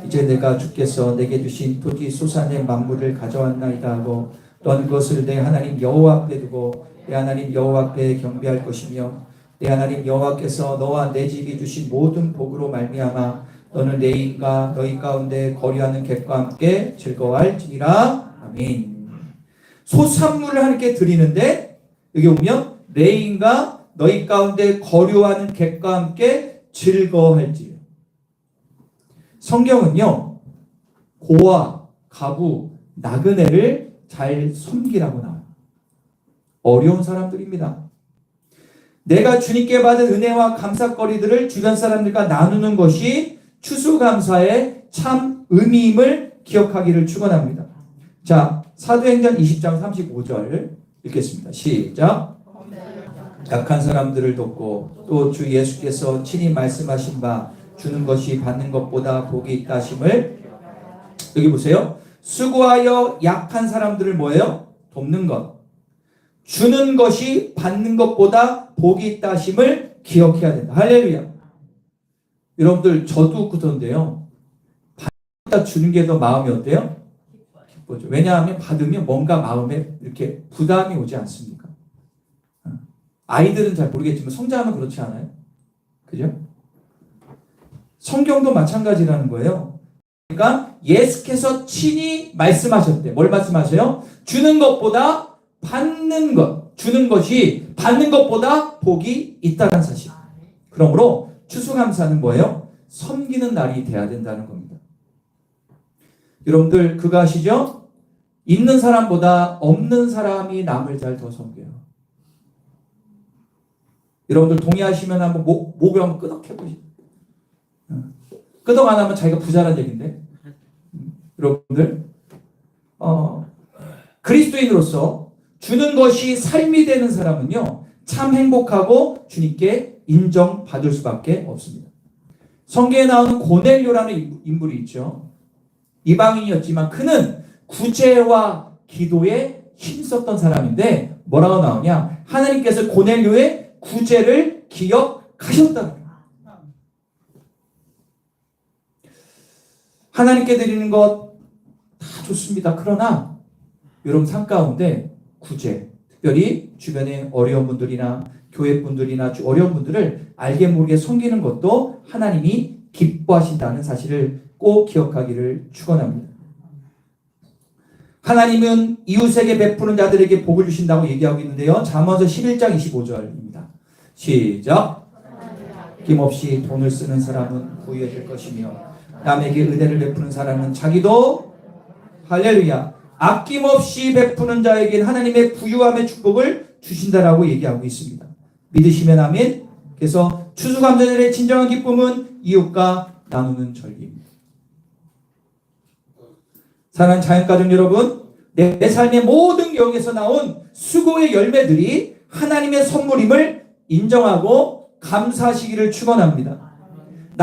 이제 내가 주께서 내게 주신 토지 소산의 만물을 가져왔나이다 하고 넌 그것을 내 하나님 여호와 앞에 두고 내 하나님 여호와 앞에 경배할 것이며 내 하나님 여호와께서 너와 내 집이 주신 모든 복으로 말미암아 너는 레인과 너희 가운데 거류하는 객과 함께 즐거워할지니라. 아멘. 소산물을 하나님께 드리는데 여기 보면 레인과 너희 가운데 거류하는 객과 함께 즐거워할지. 성경은요 고아, 가부, 나그네를 잘 섬기라고 나와요. 어려운 사람들입니다. 내가 주님께 받은 은혜와 감사거리들을 주변 사람들과 나누는 것이 추수감사의 참 의미임을 기억하기를 축원합니다. 자, 사도행전 20장 35절 읽겠습니다. 시작. 약한 사람들을 돕고 또 주 예수께서 친히 말씀하신 바 주는 것이 받는 것보다 복이 있다 하심을. 여기 보세요. 수고하여 약한 사람들을 뭐예요? 돕는 것. 주는 것이 받는 것보다 복이 있다 하심을 기억해야 된다. 할렐루야. 여러분들 저도 그런데요. 받다 주는 게 더 마음이 어때요? 기쁘죠. 왜냐하면 받으면 뭔가 마음에 이렇게 부담이 오지 않습니까? 아이들은 잘 모르겠지만 성장하면 그렇지 않아요? 그죠? 성경도 마찬가지라는 거예요. 그러니까 예수께서 친히 말씀하셨대. 뭘 말씀하세요? 주는 것보다 받는 것, 주는 것이 받는 것보다 복이 있다는 사실. 그러므로 추수감사는 뭐예요? 섬기는 날이 돼야 된다는 겁니다. 여러분들 그거 아시죠? 있는 사람보다 없는 사람이 남을 잘 더 섬겨요. 여러분들 동의하시면 한번 목을 한번 끄덕해 보시죠. 끄덕 안 하면 자기가 부자란 얘기인데. 여러분들 그리스도인으로서 주는 것이 삶이 되는 사람은요 참 행복하고 주님께 인정받을 수밖에 없습니다. 성경에 나오는 고넬료라는 인물이 있죠. 이방인이었지만 그는 구제와 기도에 힘썼던 사람인데 뭐라고 나오냐? 하나님께서 고넬료의 구제를 기억하셨다. 하나님께 드리는 것 다 좋습니다. 그러나 여러분 삶 가운데 구제, 특별히 주변에 어려운 분들이나 교회 분들이나 어려운 분들을 알게 모르게 섬기는 것도 하나님이 기뻐하신다는 사실을 꼭 기억하기를 축원합니다. 하나님은 이웃에게 베푸는 자들에게 복을 주신다고 얘기하고 있는데요. 잠언서 11장 25절입니다. 시작. 아낌없이 돈을 쓰는 사람은 부유해질 것이며 남에게 은혜를 베푸는 사람은 자기도 할렐루야. 아낌없이 베푸는 자에게는 하나님의 부유함의 축복을 주신다라고 얘기하고 있습니다. 믿으시면 아멘. 그래서 추수감사절의 진정한 기쁨은 이웃과 나누는 절기입니다. 사랑하는 자연가족 여러분, 내 삶의 모든 영역에서 나온 수고의 열매들이 하나님의 선물임을 인정하고 감사하시기를 축원합니다.